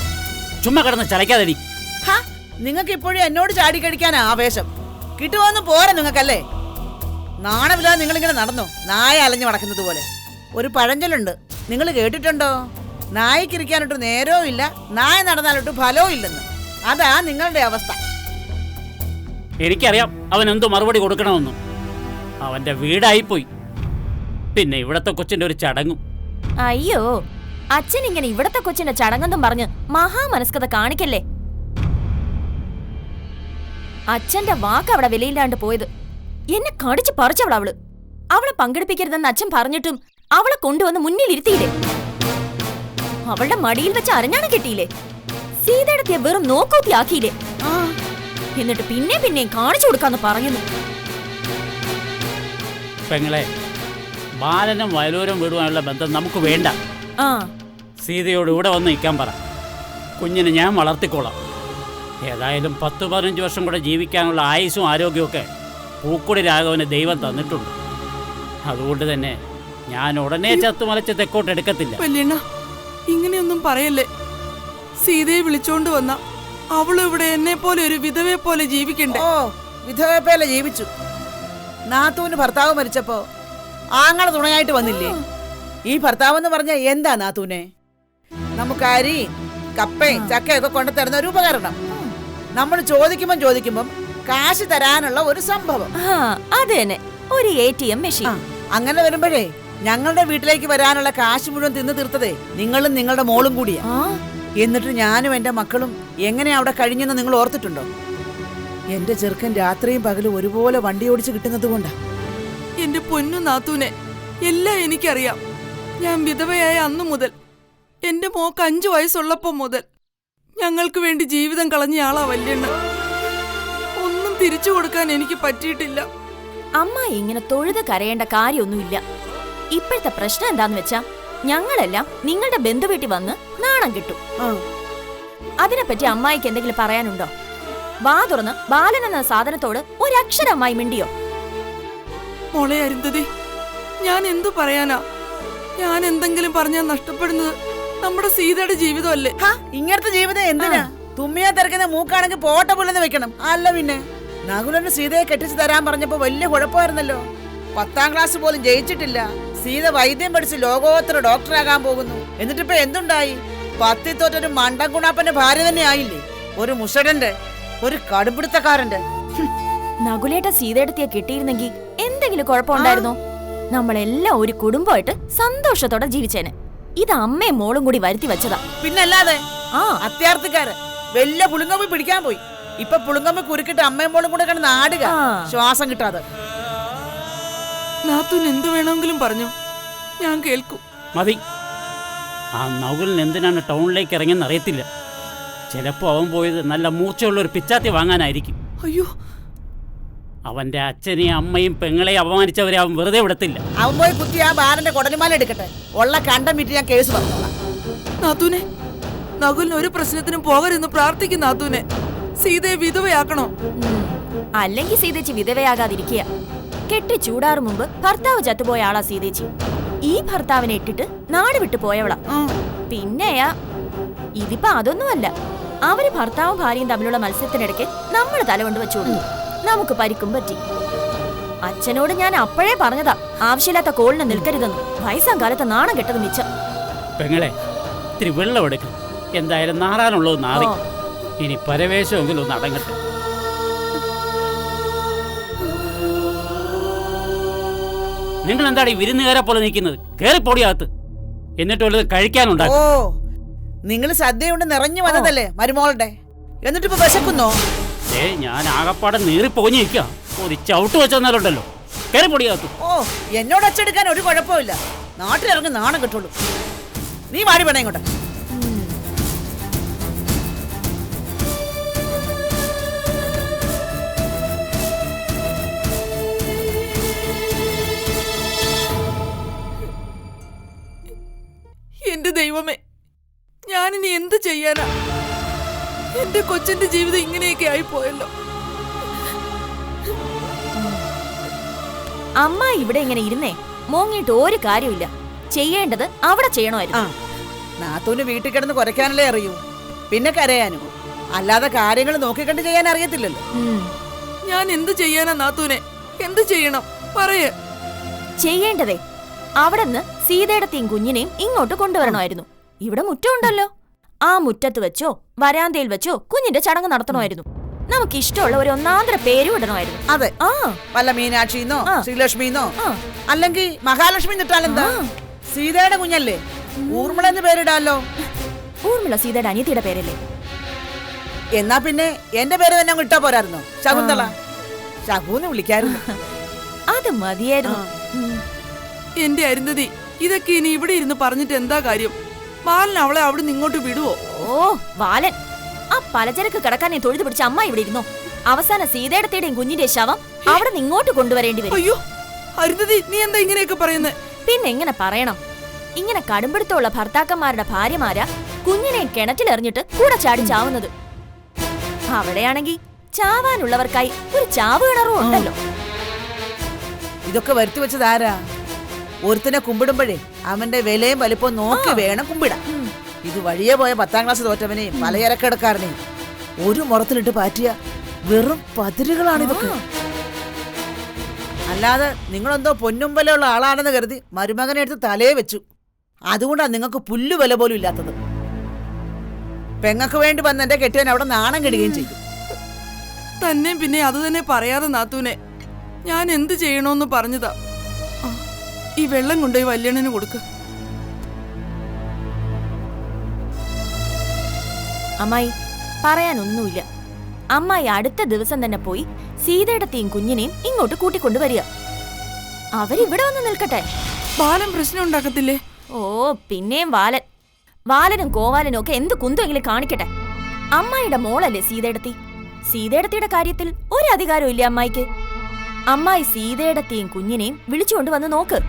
ചുമ്മാ കിടന്ന് ചലയ്ക്കാതെ. നിങ്ങൾക്ക് ഇപ്പോഴും എന്നോട് ചാടിക്കടിക്കാൻ ആവേശം കിട്ടുമോന്ന് പോരാ നിങ്ങൾക്കല്ലേ? നാണമില്ലാതെ നിങ്ങളിങ്ങനെ നടന്നോ നായ അലഞ്ഞു നടക്കുന്നത് പോലെ? ഒരു പഴഞ്ചൊല്ലുണ്ട്, നിങ്ങൾ കേട്ടിട്ടുണ്ടോ? നായ്ക്കിരിക്കാനൊട്ട് നേരവും ഇല്ല, നായ നടന്നാലൊട്ട് ഫലവും ഇല്ലെന്ന്. അതാ നിങ്ങളുടെ അവസ്ഥ. എനിക്കറിയാം അവൻ എന്തോ മറുപടി കൊടുക്കണമെന്നും. അവന്റെ വീടായിപ്പോയി, പിന്നെ ഇവിടത്തെ കൊച്ചിന്റെ ഒരു ചടങ്ങും. അയ്യോ, അച്ഛൻ ഇങ്ങനെ ഇവിടത്തെ കൊച്ചിന്റെ ചടങ്ങെന്നും പറഞ്ഞ് മഹാമനസ്കത കാണിക്കല്ലേ. അച്ഛന്റെ വാക്ക് അവിടെ വിലയില്ലാണ്ട് പോയത്. എന്നെ കടിച്ചു പറിച്ചവള്. അവളെ പങ്കെടുപ്പിക്കരുതെന്ന് അച്ഛൻ പറഞ്ഞിട്ടും അവളെ കൊണ്ടുവന്ന് മുന്നിലിരുത്തിയില്ലേ? അവളുടെ മടിയിൽ വെച്ച് അരഞ്ഞാണ് കെട്ടിയില്ലേ? സീതയുടെ വെറും നോക്കൂത്തിയാക്കിയില്ലേ? എന്നിട്ട് പിന്നെയും കാണിച്ചു കൊടുക്കാന്ന് പറയുന്നു. പെങ്ങളെ, ബാലനും വയലൂരും വിടുവാനുള്ള ബന്ധം നമുക്ക് വേണ്ട. സീതയോട് ഇവിടെ വന്ന് നിൽക്കാൻ പറ. കുഞ്ഞിനെ ഞാൻ വളർത്തിക്കോളാം. ഏതായാലും 10-15 വർഷം കൂടെ ജീവിക്കാനുള്ള ആയുസ്സും ആരോഗ്യമൊക്കെ പൂക്കുടി രാഘവന് ദൈവം തന്നിട്ടുണ്ട്. അതുകൊണ്ട് തന്നെ ഞാൻ ഉടനെ ചത്തുമലച്ച് തെക്കോട്ട് എടുക്കത്തില്ല. വല്യണ്ണ, ഇങ്ങനെയൊന്നും പറയല്ലേ. സീതയെ വിളിച്ചോണ്ട് വന്ന അവള് ഇവിടെ എന്നെ പോലെ ഒരു വിധവയെ പോലെ ജീവിക്കണ്ടേ? വിധവയെ പോലെ ജീവിച്ചു. നാത്തൂന് ഭർത്താവ് മരിച്ചപ്പോ ആങ്ങളെ തുണയായിട്ട് വന്നില്ലേ? ഈ ഭർത്താവ് എന്ന് പറഞ്ഞ എന്താ നാത്തൂനെ? നമുക്ക് അരി കപ്പയും ചക്കയൊക്കെ കൊണ്ടു തരുന്ന ഒരു ഉപകരണം. നമ്മൾ ചോദിക്കുമ്പം കാശ് തരാനുള്ള ഒരു സംഭവം. അത് തന്നെ, ഒരു ATM മെഷീൻ. അങ്ങനെ വരുമ്പോഴേ ഞങ്ങളുടെ വീട്ടിലേക്ക് വരാനുള്ള കാശ് മുഴുവൻ തിന്നു തീർത്തതേ നിങ്ങളും നിങ്ങളുടെ മോളും കൂടിയാ. എന്നിട്ട് ഞാനും എന്റെ മക്കളും എങ്ങനെയാ അവിടെ കഴിഞ്ഞെന്ന് നിങ്ങൾ ഓർത്തിട്ടുണ്ടോ? എന്റെ ചെറുക്കൻ രാത്രിയും പകലും ഒരുപോലെ വണ്ടി ഓടിച്ച് കിട്ടുന്നത് കൊണ്ടാ. എന്റെ പൊന്നു നാത്തൂനെ, എല്ലാം എനിക്കറിയാം. ഞാൻ വിധവയായ അന്നു മുതൽ, എന്റെ മോക്ക് 5 വയസ്സുള്ളപ്പോ മുതൽ ഞങ്ങൾക്ക് വേണ്ടി ജീവിതം കളഞ്ഞ ആളാ വല്യണ്ണ. ഒന്നും തിരിച്ചു കൊടുക്കാൻ എനിക്ക് പറ്റിയിട്ടില്ല. അമ്മായി ഇങ്ങനെ തൊഴുത് കരയേണ്ട കാര്യമൊന്നുമില്ല. ഇപ്പോഴത്തെ പ്രശ്നം എന്താന്ന് വെച്ചാ ഞങ്ങളെല്ലാം നിങ്ങളുടെ ബന്ധുവീട്ടിൽ വന്ന് നാണം കിട്ടും. അതിനെപ്പറ്റി അമ്മായിക്ക് എന്തെങ്കിലും പറയാനുണ്ടോ? വാ തുറന്ന് ബാലൻ എന്ന സാധനത്തോട് ഒരക്ഷരം അമ്മായി മിണ്ടിയോ? മോളെ അരുന്ധതി, ഞാൻ എന്തു പറയാനാ? ഞാൻ എന്തെങ്കിലും പറഞ്ഞാൽ നഷ്ടപ്പെടുന്നത് നമ്മുടെ സീതയുടെ ജീവിതമല്ലേ? ഇങ്ങനത്തെ ജീവിതം എന്തിനാ? തുമ്മിയാ തിരക്കുന്ന മൂക്കാണെങ്കിൽ പോട്ട പുല്ലെന്ന് വെക്കണം. അല്ല പിന്നെ നകുലന് സീതയെ കെട്ടിച്ചു തരാൻ പറഞ്ഞപ്പോ വലിയ കുഴപ്പമായിരുന്നല്ലോ. 10ാം ക്ലാസ് പോലും ജയിച്ചിട്ടില്ല. സീത വൈദ്യം പഠിച്ച് ലോകോത്തര ഡോക്ടറാകാൻ പോകുന്നു. എന്നിട്ടിപ്പോ എന്തുണ്ടായി? 10ൽ തോറ്റൊരു മണ്ടൻ കുണാപ്പന്റെ ഭാര്യ തന്നെ ആയില്ലേ? ഒരു മുഷടന്റെ, ഒരു കടുപിടുത്തക്കാരന്റെ. നകുലേട്ട സീതയെടുത്തിയെ കിട്ടിയിരുന്നെങ്കിൽ എന്തെങ്കിലും കുഴപ്പമുണ്ടായിരുന്നോ? നമ്മളെല്ലാം ഒരു കുടുംബമായിട്ട് സന്തോഷത്തോടെ ജീവിച്ചേനെ. ഇത് അമ്മയും മോളും കൂടി വരുത്തി വെച്ചതാ. പിന്നല്ലാതെ അത്യാർത്ഥിക്കാര് വലിയ പുളുങ്കമ്പി പിടിക്കാൻ പോയി. ഇപ്പൊ പുളുങ്കമ്പി കുരുക്കിട്ട് അമ്മയും മോളും കൂടെ കിടന്ന് ആടുക, ശ്വാസം കിട്ടാതെ. നാത്തൂൻ എന്തു വേണമെങ്കിലും പറഞ്ഞു, ഞാൻ കേൾക്കും. മതി. ആ നകുലിന് എന്തിനാണ് ടൗണിലേക്ക് ഇറങ്ങിയെന്ന് അറിയത്തില്ല. ചിലപ്പോ അവൻ പോയത് നല്ല മൂർച്ചയുള്ള ഒരു പിച്ചാത്തി വാങ്ങാനായിരിക്കും. അയ്യോ, അവന്റെ അച്ഛനെയും അമ്മയും പെങ്ങളെയും അപമാനിച്ചവരെ അവൻ വെറുതെ വിടത്തില്ല. അവൻ പോയി കുത്തി ആ ബാലന്റെ കൊടലുമാല എടുക്കട്ടെ. ഉള്ള കണ്ടം വിറ്റ് ഞാൻ കേസ് പറഞ്ഞോളാം. നാത്തൂനെ, നകുലിന് ഒരു പ്രശ്നത്തിനും പോകരുതെന്ന് പ്രാർത്ഥിക്കുന്ന നാത്തൂനെ. സീതയെ വിധവയാക്കണോ? അല്ലെങ്കിൽ സീതേച്ചി വിധവയാകാതിരിക്കുക. കെട്ടി ചൂടാറു മുമ്പ് ഭർത്താവ് ചത്തുപോയ ആളാ സീതേച്ചി. ഈ ഭർത്താവിനെ ഇട്ടിട്ട് നാട് വിട്ടു പോയവളാ. പിന്നെയാ ഇതിപ്പോ അതൊന്നുമല്ല. അവര് ഭർത്താവും ഭാര്യയും തമ്മിലുള്ള മത്സരത്തിനിടയ്ക്ക് നമ്മൾ തലകൊണ്ട് വെച്ചു കൊടുത്തു. നമുക്ക് പരിക്കും പറ്റി. അച്ഛനോട് ഞാൻ അപ്പോഴേ പറഞ്ഞതാ ആവശ്യമില്ലാത്ത കോളിന് നിൽക്കരുതെന്ന്. വയസ്സാം കാലത്ത് നാണം കെട്ടത് മിച്ചം. പെങ്ങളെ ഇത്തിരി വെള്ളം എടുക്കും. എന്തായാലും നാറാനുള്ളത് നാറി. ഇനി പരവേശമെങ്കിലും ഒന്ന് അടങ്ങട്ടെ. നിങ്ങൾ എന്താണ് ഈ വിരുന്നുകാരെ പോലെ നിൽക്കുന്നത്? കേറിപ്പൊടിയകത്ത്. എന്നിട്ട് വല്ലത് കഴിക്കാനുണ്ടാകും. ഓ, നിങ്ങൾ സദ്യയുണ്ട് നിറഞ്ഞു വന്നതല്ലേ മരുമോളുടെ. എന്നിട്ട് ഇപ്പൊ വിശക്കുന്നോ? ഞാൻ ആകപ്പാടെ നീറിപ്പൊഞ്ഞു നിൽക്കുക. ഒരു ചവിട്ട് വെച്ചെന്നാലുണ്ടല്ലോ. കേറിപ്പൊടിയകത്ത്. ഓ, എന്നോട് അച്ചെടുക്കാൻ ഒരു കുഴപ്പമില്ല. നാട്ടിലിറങ്ങി നാണം കിട്ടുള്ളൂ. നീ മാറി വേണേ ഇങ്ങോട്ട്. എന്റെ ദൈവമേ, ഞാനിനി എന്ത് ചെയ്യാനാ? എന്റെ കൊച്ചിന്റെ ജീവിതം ഇങ്ങനെയൊക്കെ ആയിപ്പോയല്ലോ. അമ്മ ഇവിടെ ഇങ്ങനെ ഇരുന്നേ മോങ്ങിയിട്ട് ഒരു കാര്യമില്ല. ചെയ്യേണ്ടത് അവിടെ ചെയ്യണമായിരുന്നു. നാത്തൂന് വീട്ടിൽ കിടന്ന് കുറയ്ക്കാനല്ലേ അറിയൂ, പിന്നെ കരയാനും. അല്ലാതെ കാര്യങ്ങൾ നോക്കിക്കണ്ട് ചെയ്യാൻ അറിയത്തില്ലല്ലോ. ഞാൻ എന്ത് ചെയ്യാനാ നാത്തൂനെ? എന്ത് ചെയ്യണം പറയേ? ചെയ്യേണ്ടതേ അവിടെന്ന് സീതയുടെയും കുഞ്ഞിനെയും ഇങ്ങോട്ട് കൊണ്ടുവരണമായിരുന്നു. ഇവിടെ മുറ്റമുണ്ടല്ലോ. ആ മുറ്റത്ത് വെച്ചോ വരാന്തയിൽ വെച്ചോ കുഞ്ഞിന്റെ ചടങ്ങ് നടത്തണമായിരുന്നു. നമുക്ക് ഇഷ്ടമുള്ള ഒരു ഒന്നാന്തര പേരും ഇടണമായിരുന്നു. അതെ, വല്ല മീനാക്ഷിന്നോ ശ്രീലക്ഷ്മിന്നോ അല്ലെങ്കിൽ മഹാലക്ഷ്മി ഇട്ടാലെന്താ? സീതയുടെ കുഞ്ഞല്ലേ, ഊർമിള എന്ന് പേരിടാലോ. ഊർമിള സീതയുടെ അനിയത്തിയുടെ പേരല്ലേ? എന്നാ പിന്നെ എന്റെ പേര് തന്നെ ഇട്ടാ പോരായിരുന്നോ? ശകുന്തള. ശകുന്ന് വിളിക്കായിരുന്നു. അത് മതിയായിരുന്നു. എന്റെ അരുന്ധതി, ഇതൊക്കെ ഇനി ഇവിടെ ഇരുന്ന് പറഞ്ഞിട്ട് എന്താ കാര്യം? ബാലൻ അവളെ അവിടെ നിന്ന് ഇങ്ങോട്ട് വിടുവോ? ഓ ബാലൻ, ആ പലചരക്ക് കിടക്കാനെ തൊഴുതു പിടിച്ച അമ്മ ഇവിടെ ഇരുന്നോ? അവസാന സീതയുടെയും കുഞ്ഞിന്റെ ശവം അവിടെ നിന്ന് ഇങ്ങോട്ട് കൊണ്ടുവരേണ്ടി വരും. അയ്യോ അരുന്ധതി, നീ എന്താ ഇങ്ങനെയൊക്കെ പറയുന്നത്? പിന്നെ എങ്ങനെ പറയണം? ഇങ്ങനെ കടുംപിടുത്തമുള്ള ഭർത്താക്കന്മാരുടെ ഭാര്യമാരാ കുഞ്ഞിനെ കിണറ്റിലെറിഞ്ഞിട്ട് കൂടെ ചാടി ചാവുന്നത്. അവിടെയാണെങ്കിൽ ചാവാനുള്ളവർക്കായി ഒരു ചാവ് കിണറും ഉണ്ടല്ലോ. ഇതൊക്കെ വരുത്തി വെച്ചത് ആരാ? ഒരുത്തിനെ കുമ്പിടുമ്പോഴേ അവന്റെ വിലയും വലിപ്പവും നോക്കി വേണം കുമ്പിടാൻ. ഇത് വഴിയെ പോയ 10ാം ക്ലാസ് തോറ്റവനെയും പലചരക്കിടക്കാരനെയും ഒരു മുറത്തിലിട്ട് പാറ്റിയ വെറും പതിരുകളാണ് ഇതൊക്കെ. അല്ലാതെ നിങ്ങളെന്തോ പൊന്നുമ്പലുള്ള ആളാണെന്ന് കരുതി മരുമകനെ എടുത്ത് തലയെ വെച്ചു. അതുകൊണ്ടാണ് നിങ്ങൾക്ക് പുല്ലു വില പോലും ഇല്ലാത്തത്. പെങ്ങക്ക് വേണ്ടി വന്ന് എന്റെ കെട്ടിയൻ അവിടെ നാണം കെടുകയും ചെയ്തു. തന്നെ പിന്നെ അത് തന്നെ പറയാതെ നാത്തൂനെ, ഞാൻ എന്ത് ചെയ്യണോന്ന് പറഞ്ഞതാ. ഈ വെള്ളം കൊണ്ടുപോയി വല്യണ്ണന് കൊടുക്ക. അമ്മായി പറയാനൊന്നുമില്ല. അമ്മായി അടുത്ത ദിവസം തന്നെ പോയി സീതയുടെയും കുഞ്ഞിനെയും ഇങ്ങോട്ട് കൂട്ടിക്കൊണ്ടുവരിക. അവരിവിടെ വന്ന് നിൽക്കട്ടെ. ബാലൻ പ്രശ്നം ഉണ്ടാക്കത്തില്ലേ? ഓ പിന്നെയും വാലനും കോവാലനും ഒക്കെ എന്ത് കുന്തെങ്കിലും കാണിക്കട്ടെ. അമ്മായിയുടെ മോളല്ലേ സീതയുടെത്തി. സീതയുടെത്തിയുടെ കാര്യത്തിൽ ഒരു അധികാരവും ഇല്ല അമ്മായിക്ക്. അമ്മായി സീതയുടെയും കുഞ്ഞിനെയും വിളിച്ചുകൊണ്ട് വന്ന് നോക്ക്.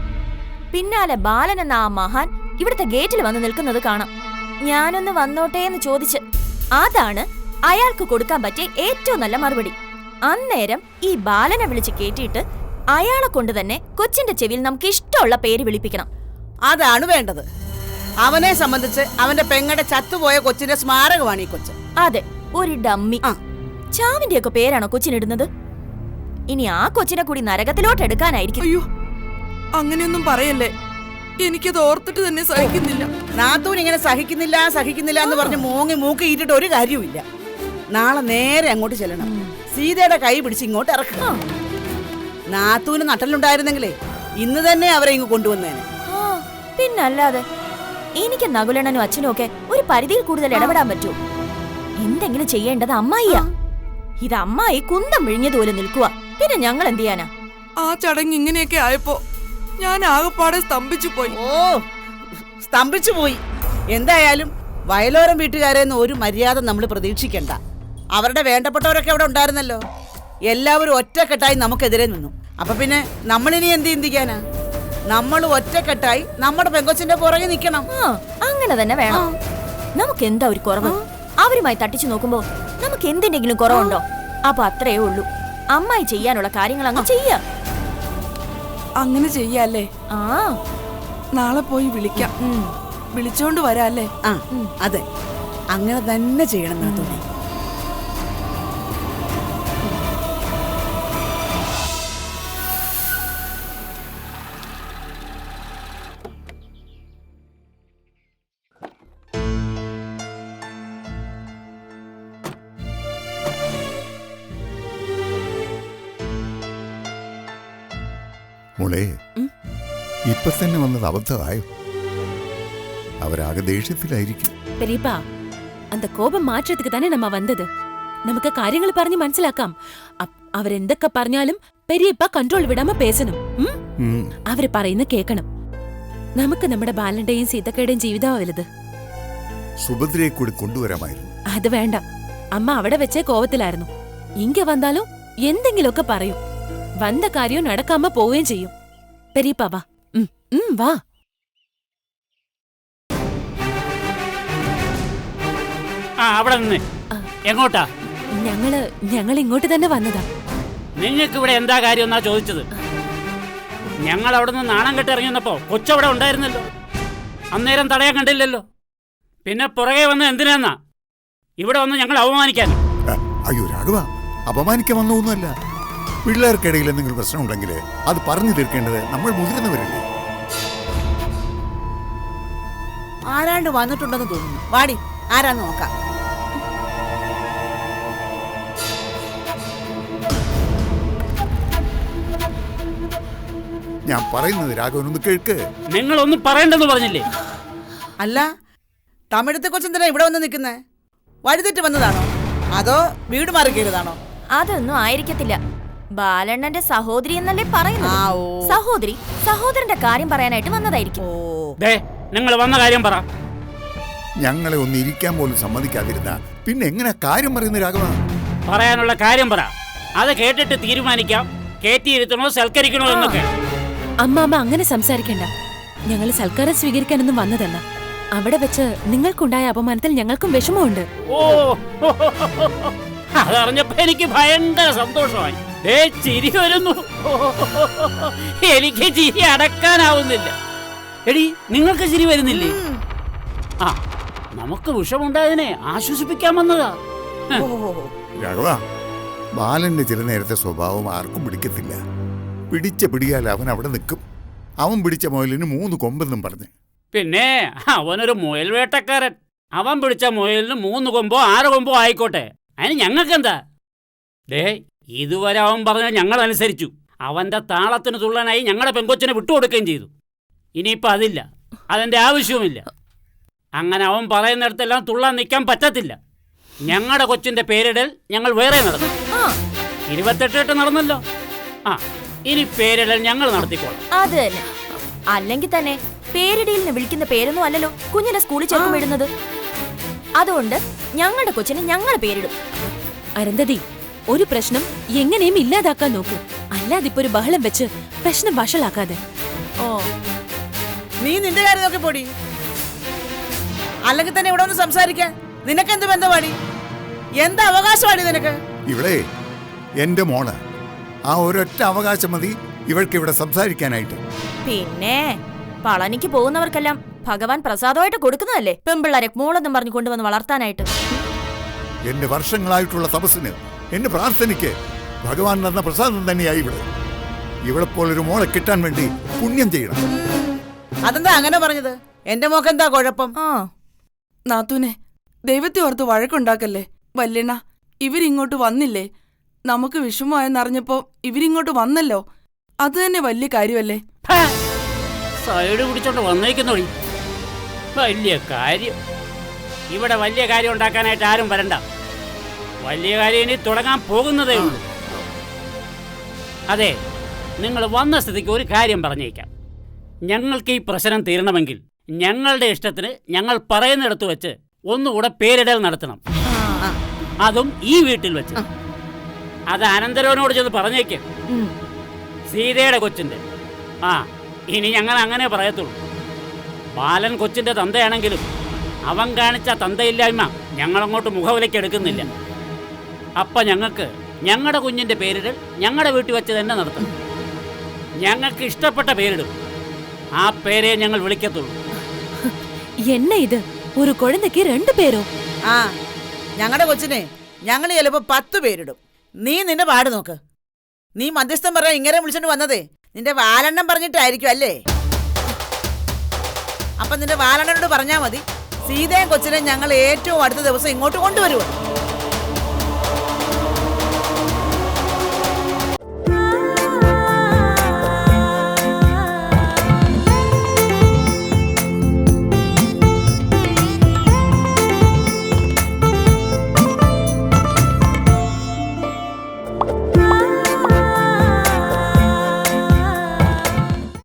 പിന്നാലെ ബാലൻ എന്ന ആ മഹാൻ ഇവിടുത്തെ ഗേറ്റിൽ വന്ന് നിൽക്കുന്നത് കാണാം. ഞാനൊന്ന് വന്നോട്ടെ എന്ന് ചോദിച്ച് അതാണ് അയാൾക്ക് കൊടുക്കാൻ പറ്റിയ ഏറ്റവും നല്ല മറുപടി. അന്നേരം ഈ ബാലനെ വിളിച്ച് കേട്ടിട്ട് അയാളെ കൊണ്ട് തന്നെ കൊച്ചിന്റെ ചെവിയിൽ നമുക്ക് ഇഷ്ടമുള്ള പേര് വിളിപ്പിക്കണം. അതാണ് വേണ്ടത്. അവനെ സംബന്ധിച്ച് അവന്റെ പെങ്ങടെ ചത്തുപോയ കൊച്ചിന്റെ സ്മാരകമാണ് ഈ കൊച്ച്. അതെ, ഒരു ഡമ്മി. ചാവിന്റെ ഒക്കെ പേരാണോ കൊച്ചിനിടുന്നത്? ഇനി ആ കൊച്ചിനെ കൂടി നരകത്തിലോട്ട് എടുക്കാനായിരിക്കും. അയ്യോ അങ്ങനെയൊന്നും പറയല്ലേ, എനിക്കത് ഓർത്തിട്ട് തന്നെ സഹിക്കുന്നില്ല. നാത്തൂൻ ഇങ്ങനെ സഹിക്കുന്നില്ല എന്ന് പറഞ്ഞ് മൂങ്ങി മൂക്കി ഈറ്റിട്ട് ഒരു കാര്യവുമില്ല. നാളെ നേരെ അങ്ങോട്ട് ചെല്ലണം. സീതയുടെ കൈ പിടിച്ച് ഇങ്ങോട്ട് ഇറക്കണം. നാത്തൂന് നട്ടലുണ്ടായിരുന്നെങ്കിലേ ഇന്ന് തന്നെ അവരെ ഇങ്ങ് കൊണ്ടുവന്നേനെ. പിന്നല്ലാതെ എനിക്ക് നകുലണ്ണനും അച്ഛനും ഒക്കെ ഒരു പരിധിയിൽ കൂടുതൽ ഇടപെടാൻ പറ്റൂ? എന്തെങ്കിലും ചെയ്യേണ്ടത് അമ്മായിയാ. ഇത് അമ്മായി കുന്തം വിഴിഞ്ഞതുപോലെ നിൽക്കുക. പിന്നെ ഞങ്ങൾ എന്ത് ചെയ്യാനാ? ആ ചടങ്ങ് ഇങ്ങനെയൊക്കെ ആയപ്പോ ഞാൻ ആകെപ്പാടെ സ്തംഭിച്ചു പോയി. ഓ സ്തംഭിച്ചു പോയി. എന്തായാലും വയലോരം വീട്ടുകാരെന്ന് ഒരു മര്യാദ നമ്മൾ പ്രതീക്ഷിക്കണ്ട. അവരുടെ വേണ്ടപ്പെട്ടവരൊക്കെ അവിടെ ഉണ്ടായിരുന്നല്ലോ. എല്ലാവരും ഒറ്റക്കെട്ടായി നമുക്കെതിരെ നിന്നു. അപ്പൊ പിന്നെ നമ്മളിനി എന്ത് ചിന്തിക്കാനാ? നമ്മൾ ഒറ്റക്കെട്ടായി നമ്മുടെ പെങ്കൊച്ചിന്റെ പുറകെ നിൽക്കണം. അങ്ങനെ തന്നെ വേണം. നമുക്ക് എന്താ ഒരു കുറവ്? അവരുമായി തട്ടിച്ചു നോക്കുമ്പോ നമുക്ക് എന്തിനെങ്കിലും കുറവുണ്ടോ? അപ്പൊ അത്രേ ഉള്ളൂ. അമ്മായി ചെയ്യാനുള്ള കാര്യങ്ങൾ അങ്ങ് ചെയ്യാ. അങ്ങനെ ചെയ്യാല്ലേ? ആ, നാളെ പോയി വിളിക്കാം. വിളിച്ചോണ്ട് വരാല്ലേ? ആ അതെ, അങ്ങനെ തന്നെ ചെയ്യണം നാത്തൂനെ. മോളെ, ഇപ്പൊ തന്നെ വന്നത് അബദ്ധമായോ? അവരാകെ ദേഷ്യത്തിലായിരിക്കും. பெரியப்பா, அந்த கோபம் மாற்றத்துக்கு தானே நம்ம வந்தது. நமக்கு കാര്യങ്ങൾ പറഞ്ഞ് മനസ്സിലാക്കാം. അവരെന്തൊക്കെ പറഞ്ഞാലും പെரியപ്പ കൺട്രോൾ വിടാമ പേസണം. അവര് പറയുന്ന കേക്കണം. നമുക്ക് നമ്മുടെ ബാലന്റെയും സീതക്കയുടെയും ജീവിതമാ വലുത്. സുഭദ്രയെ കൂടി കൊണ്ടുവരാമായിരുന്നു. അത് വേണ്ട. അമ്മ അവിടെ വെച്ചേ കോവത്തിലായിരുന്നു. ഇങ്ങ വന്നാലും എന്തെങ്കിലുമൊക്കെ പറയും. വന്ന കാര്യം നടക്കാമ പോവുകയും ചെയ്യും. പെரியപ്പ വാ, വാ. അവിടെ നിന്ന് എങ്ങോട്ടാ? ഞങ്ങൾ ഇങ്ങോട്ട് തന്നെ വന്നതാ. നിങ്ങൾക്ക് ഇവിടെ എന്താ കാര്യം എന്നാ ചോദിച്ചത്? ഞങ്ങൾ അവിടെ നിന്ന് നാണം കെട്ട് ഇറങ്ങിയപ്പോ കൊച്ചവിടെ ഉണ്ടായിരുന്നല്ലോ. അന്നേരം തടയാൻ കണ്ടില്ലല്ലോ. പിന്നെ പുറകെ വന്ന് എന്തിനാന്നാ ഇവിടെ വന്ന് ഞങ്ങൾ അവമാനിക്കാൻ? അയ്യോ രാഘവ, അപമാനിക്കാൻ വന്നൊന്നുമല്ല. പിള്ളേർക്കിടയിൽ എന്തെങ്കിലും പ്രശ്നമുണ്ടെങ്കിൽ അത് പറഞ്ഞു തീർക്കേണ്ടത് നമ്മൾ മുതിർന്നവരല്ലേ. ആരാണ്ട് വന്നിട്ടുണ്ടെന്ന് തോന്നുന്നു. വാടി, ആരാന്ന് നോക്കാം. ഞാൻ പറയുന്നത് രാഘവനൊന്ന് കേൾക്ക്. നിങ്ങളൊന്നും പറയണ്ടെന്ന് പറഞ്ഞില്ലേ? അല്ല, തമിഴത്തെ കൊച്ചെന്തിനാ ഇവിടെ വന്ന് നിൽക്കുന്നേ? വഴിതെറ്റ് വന്നതാണോ അതോ വീട് മാറി കയറിയതാണോ? അതൊന്നും ആയിരിക്കത്തില്ല. ബാലണ്ണന്റെ സഹോദരി എന്നല്ലേ പറയുന്നത്. സഹോദരി സഹോദരന്റെ കാര്യം പറയാനായിട്ട് വന്നതായിരിക്കും. നിങ്ങൾ വന്ന കാര്യം പറ. ഞങ്ങളെ ഒന്ന് ഇരിക്കാൻ പോലും സമ്മതിക്കാതിരുന്ന പിന്നെ എങ്ങനെ കാര്യം പറയുന്ന രാഘവ? പറയാനുള്ള കാര്യം പറ. അത് കേട്ടിട്ട് തീരുമാനിക്കാം കേറ്റിയിരുത്തണോ സൽക്കരിക്കണോ എന്നൊക്കെ. അമ്മാമ്മ അങ്ങനെ സംസാരിക്കണ്ട. ഞങ്ങൾ സൽക്കാരം സ്വീകരിക്കാനൊന്നും വന്നതല്ല. അവിടെ വെച്ച് നിങ്ങൾക്കുണ്ടായ അപമാനത്തിൽ ഞങ്ങൾക്കും വിഷമമുണ്ട്. ഓ, അതറിഞ്ഞപ്പോ എനിക്ക് ഭയങ്കര സന്തോഷമായി. ചിരി വരുന്നു. എനിക്ക് ചിരി അടക്കാനാവുന്നില്ല. എടി, നിങ്ങൾക്ക് ചിരി വരുന്നില്ലേ? ആ, നമുക്ക് വിഷമുണ്ടായതിനെ ആശ്വസിപ്പിക്കാൻ വന്നതാ. രാഘവ, ബാലന്റെ ചില നേരത്തെ സ്വഭാവം ആർക്കും പിടിക്കത്തില്ല. പിടിച്ച പിടിയാൽ അവൻ അവിടെ നിൽക്കും. അവൻ പിടിച്ച മുയലിന് 3 കൊമ്പെന്നും പറഞ്ഞ്. പിന്നെ അവനൊരു മുയൽ വേട്ടക്കാരൻ. അവൻ പിടിച്ച മുയലിന് 3 കൊമ്പോ 6 കൊമ്പോ ആയിക്കോട്ടെ, അതിന് ഞങ്ങൾക്കെന്താ? ഇതുവരെ അവൻ പറഞ്ഞ ഞങ്ങൾ അനുസരിച്ചു. അവന്റെ താളത്തിന് തുള്ളനായി ഞങ്ങളുടെ പെങ്കൊച്ചിനെ വിട്ടുകൊടുക്കുകയും ചെയ്തു. ഇനിയിപ്പോൾ അതില്ല, അതിന്റെ ആവശ്യവുമില്ല. അങ്ങനെ അവൻ പറയുന്നിടത്തെല്ലാം തുള്ളാൻ നിൽക്കാൻ പറ്റത്തില്ല. ഞങ്ങളുടെ കൊച്ചിന്റെ പേരിടൽ ഞങ്ങൾ വേറെ നടത്തും. 28 നടന്നല്ലോ. ആ, ഇനി പേരിടൽ ഞങ്ങൾ നടത്തിക്കോളാം. അത് തന്നെ. അല്ലെങ്കിൽ തന്നെ പേരിടയിൽ വിളിക്കുന്ന പേരൊന്നും അല്ലല്ലോ കുഞ്ഞിനെ സ്കൂളിൽ ചേർക്കും വിടുന്നത്. അതുകൊണ്ട് ഞങ്ങളുടെ കൊച്ചിനെ ഞങ്ങൾ പേരിടും. അരുന്ധതി, ഒരു പ്രശ്നം എങ്ങനെയും ഇല്ലാതാക്കാൻ നോക്കൂ. അല്ലാതിപ്പോ ഒരു ബഹളം വെച്ച് പ്രശ്നം വഷളാക്കാതെ. ഓ, നീ നിന്റെ കാര്യം നോക്കി പോടി. അല്ലെങ്കിൽ തന്നെ ഇവിടെ ഒന്ന് സംസാരിക്കാൻ നിനക്കെന്ത് ബന്ധമാടി? എന്താ അവകാശമാടി നിനക്ക്? ഇവിടെ എന്റെ മോള്, ആ ഒരൊറ്റ അവകാശം മതി ഇവൾക്ക് ഇവിടെ സംസാരിക്കാനായിട്ട്. പിന്നെ പളനിക്ക് പോകുന്നവർക്കെല്ലാം ഭഗവാൻ പ്രസാദമായിട്ട് കൊടുക്കുന്നതല്ലേ പെമ്പിള്ളാരെ മോളെന്നും പറഞ്ഞു കൊണ്ടുവന്ന് വളർത്താനായിട്ട്. എന്റെ വർഷങ്ങളായിട്ടുള്ള തപസ്സിന്, എന്റെ പ്രാർത്ഥനയ്ക്ക് ഭഗവാൻ തന്ന പ്രസാദം തന്നെയായി ഇവിടെ. ഇവിടെ പോലൊരു മോളെ കിട്ടാൻ വേണ്ടി പുണ്യം ചെയ്യണം. അതെന്താ അങ്ങനെ പറഞ്ഞത്? എന്റെ മോക്കെന്താ കുഴപ്പം? നാത്തൂനെ, ദൈവത്തെ ഓർത്ത് വഴക്കുണ്ടാക്കല്ലേ. വല്യണ്ണ, ഇവരിങ്ങോട്ട് വന്നില്ലേ? നമുക്ക് വിഷമമായെന്നറിഞ്ഞപ്പോ ഇവരിങ്ങോട്ട് വന്നല്ലോ. അത് തന്നെ വലിയ കാര്യമല്ലേ? സൈഡ് പിടിച്ചോണ്ട് വന്നേക്കുന്നോടി. വലിയ കാര്യം. ഇവിടെ വലിയ കാര്യം ഉണ്ടാക്കാനായിട്ട് ആരും വരണ്ട. വലിയ കാര്യം ഇനി തുടങ്ങാൻ പോകുന്നതേ ഉള്ളൂ. അതെ, നിങ്ങൾ വന്ന സ്ഥിതിക്ക് ഒരു കാര്യം പറഞ്ഞേക്കാം. ഞങ്ങൾക്ക് ഈ പ്രശ്നം തീരണമെങ്കിൽ ഞങ്ങളുടെ ഇഷ്ടത്തിന് ഞങ്ങൾ പറയുന്നിടത്ത് വെച്ച് ഒന്നുകൂടെ പേരിടൽ നടത്തണം. അതും ഈ വീട്ടിൽ വെച്ച്. അത് അനന്തരവനോട് ചെന്ന് പറഞ്ഞേക്ക്. സീതയുടെ കൊച്ചിന്റെ. ഇനി ഞങ്ങൾ അങ്ങനെ പറയത്തുള്ളൂ. ബാലൻ കൊച്ചിന്റെ തന്തയാണെങ്കിലും അവൻ കാണിച്ച തന്തയില്ലായ്മ ഞങ്ങളങ്ങോട്ട് മുഖവിലേക്ക് എടുക്കുന്നില്ല. അപ്പൊ ഞങ്ങൾക്ക് ഞങ്ങളുടെ കുഞ്ഞിന്റെ പേരിടൽ ഞങ്ങളുടെ വീട്ടിൽ വെച്ച് തന്നെ നടത്തണം. ഞങ്ങൾക്ക് ഇഷ്ടപ്പെട്ട പേരിടും, ആ പേരെ ഞങ്ങൾ വിളിക്കത്തുള്ളൂ. എന്നെ ഇത് ഒരു കുഴന്തയ്ക്ക് 2 പേരോ? ആ, ഞങ്ങളുടെ കൊച്ചിനെ ഞങ്ങൾ ചിലപ്പോ 10 പേരിടും. നീ നിന്റെ പാട് നോക്ക്. നീ മധ്യസ്ഥം പറയാൻ ഇങ്ങനെ വിളിച്ചോണ്ട് വന്നതേ നിന്റെ വാലെണ്ണം പറഞ്ഞിട്ടായിരിക്കും അല്ലേ? അപ്പൊ നിന്റെ വാലെണ്ണനോട് പറഞ്ഞാ മതി, സീതയും കൊച്ചിനെ ഞങ്ങൾ ഏറ്റവും അടുത്ത ദിവസം ഇങ്ങോട്ട് കൊണ്ടുവരുമോ.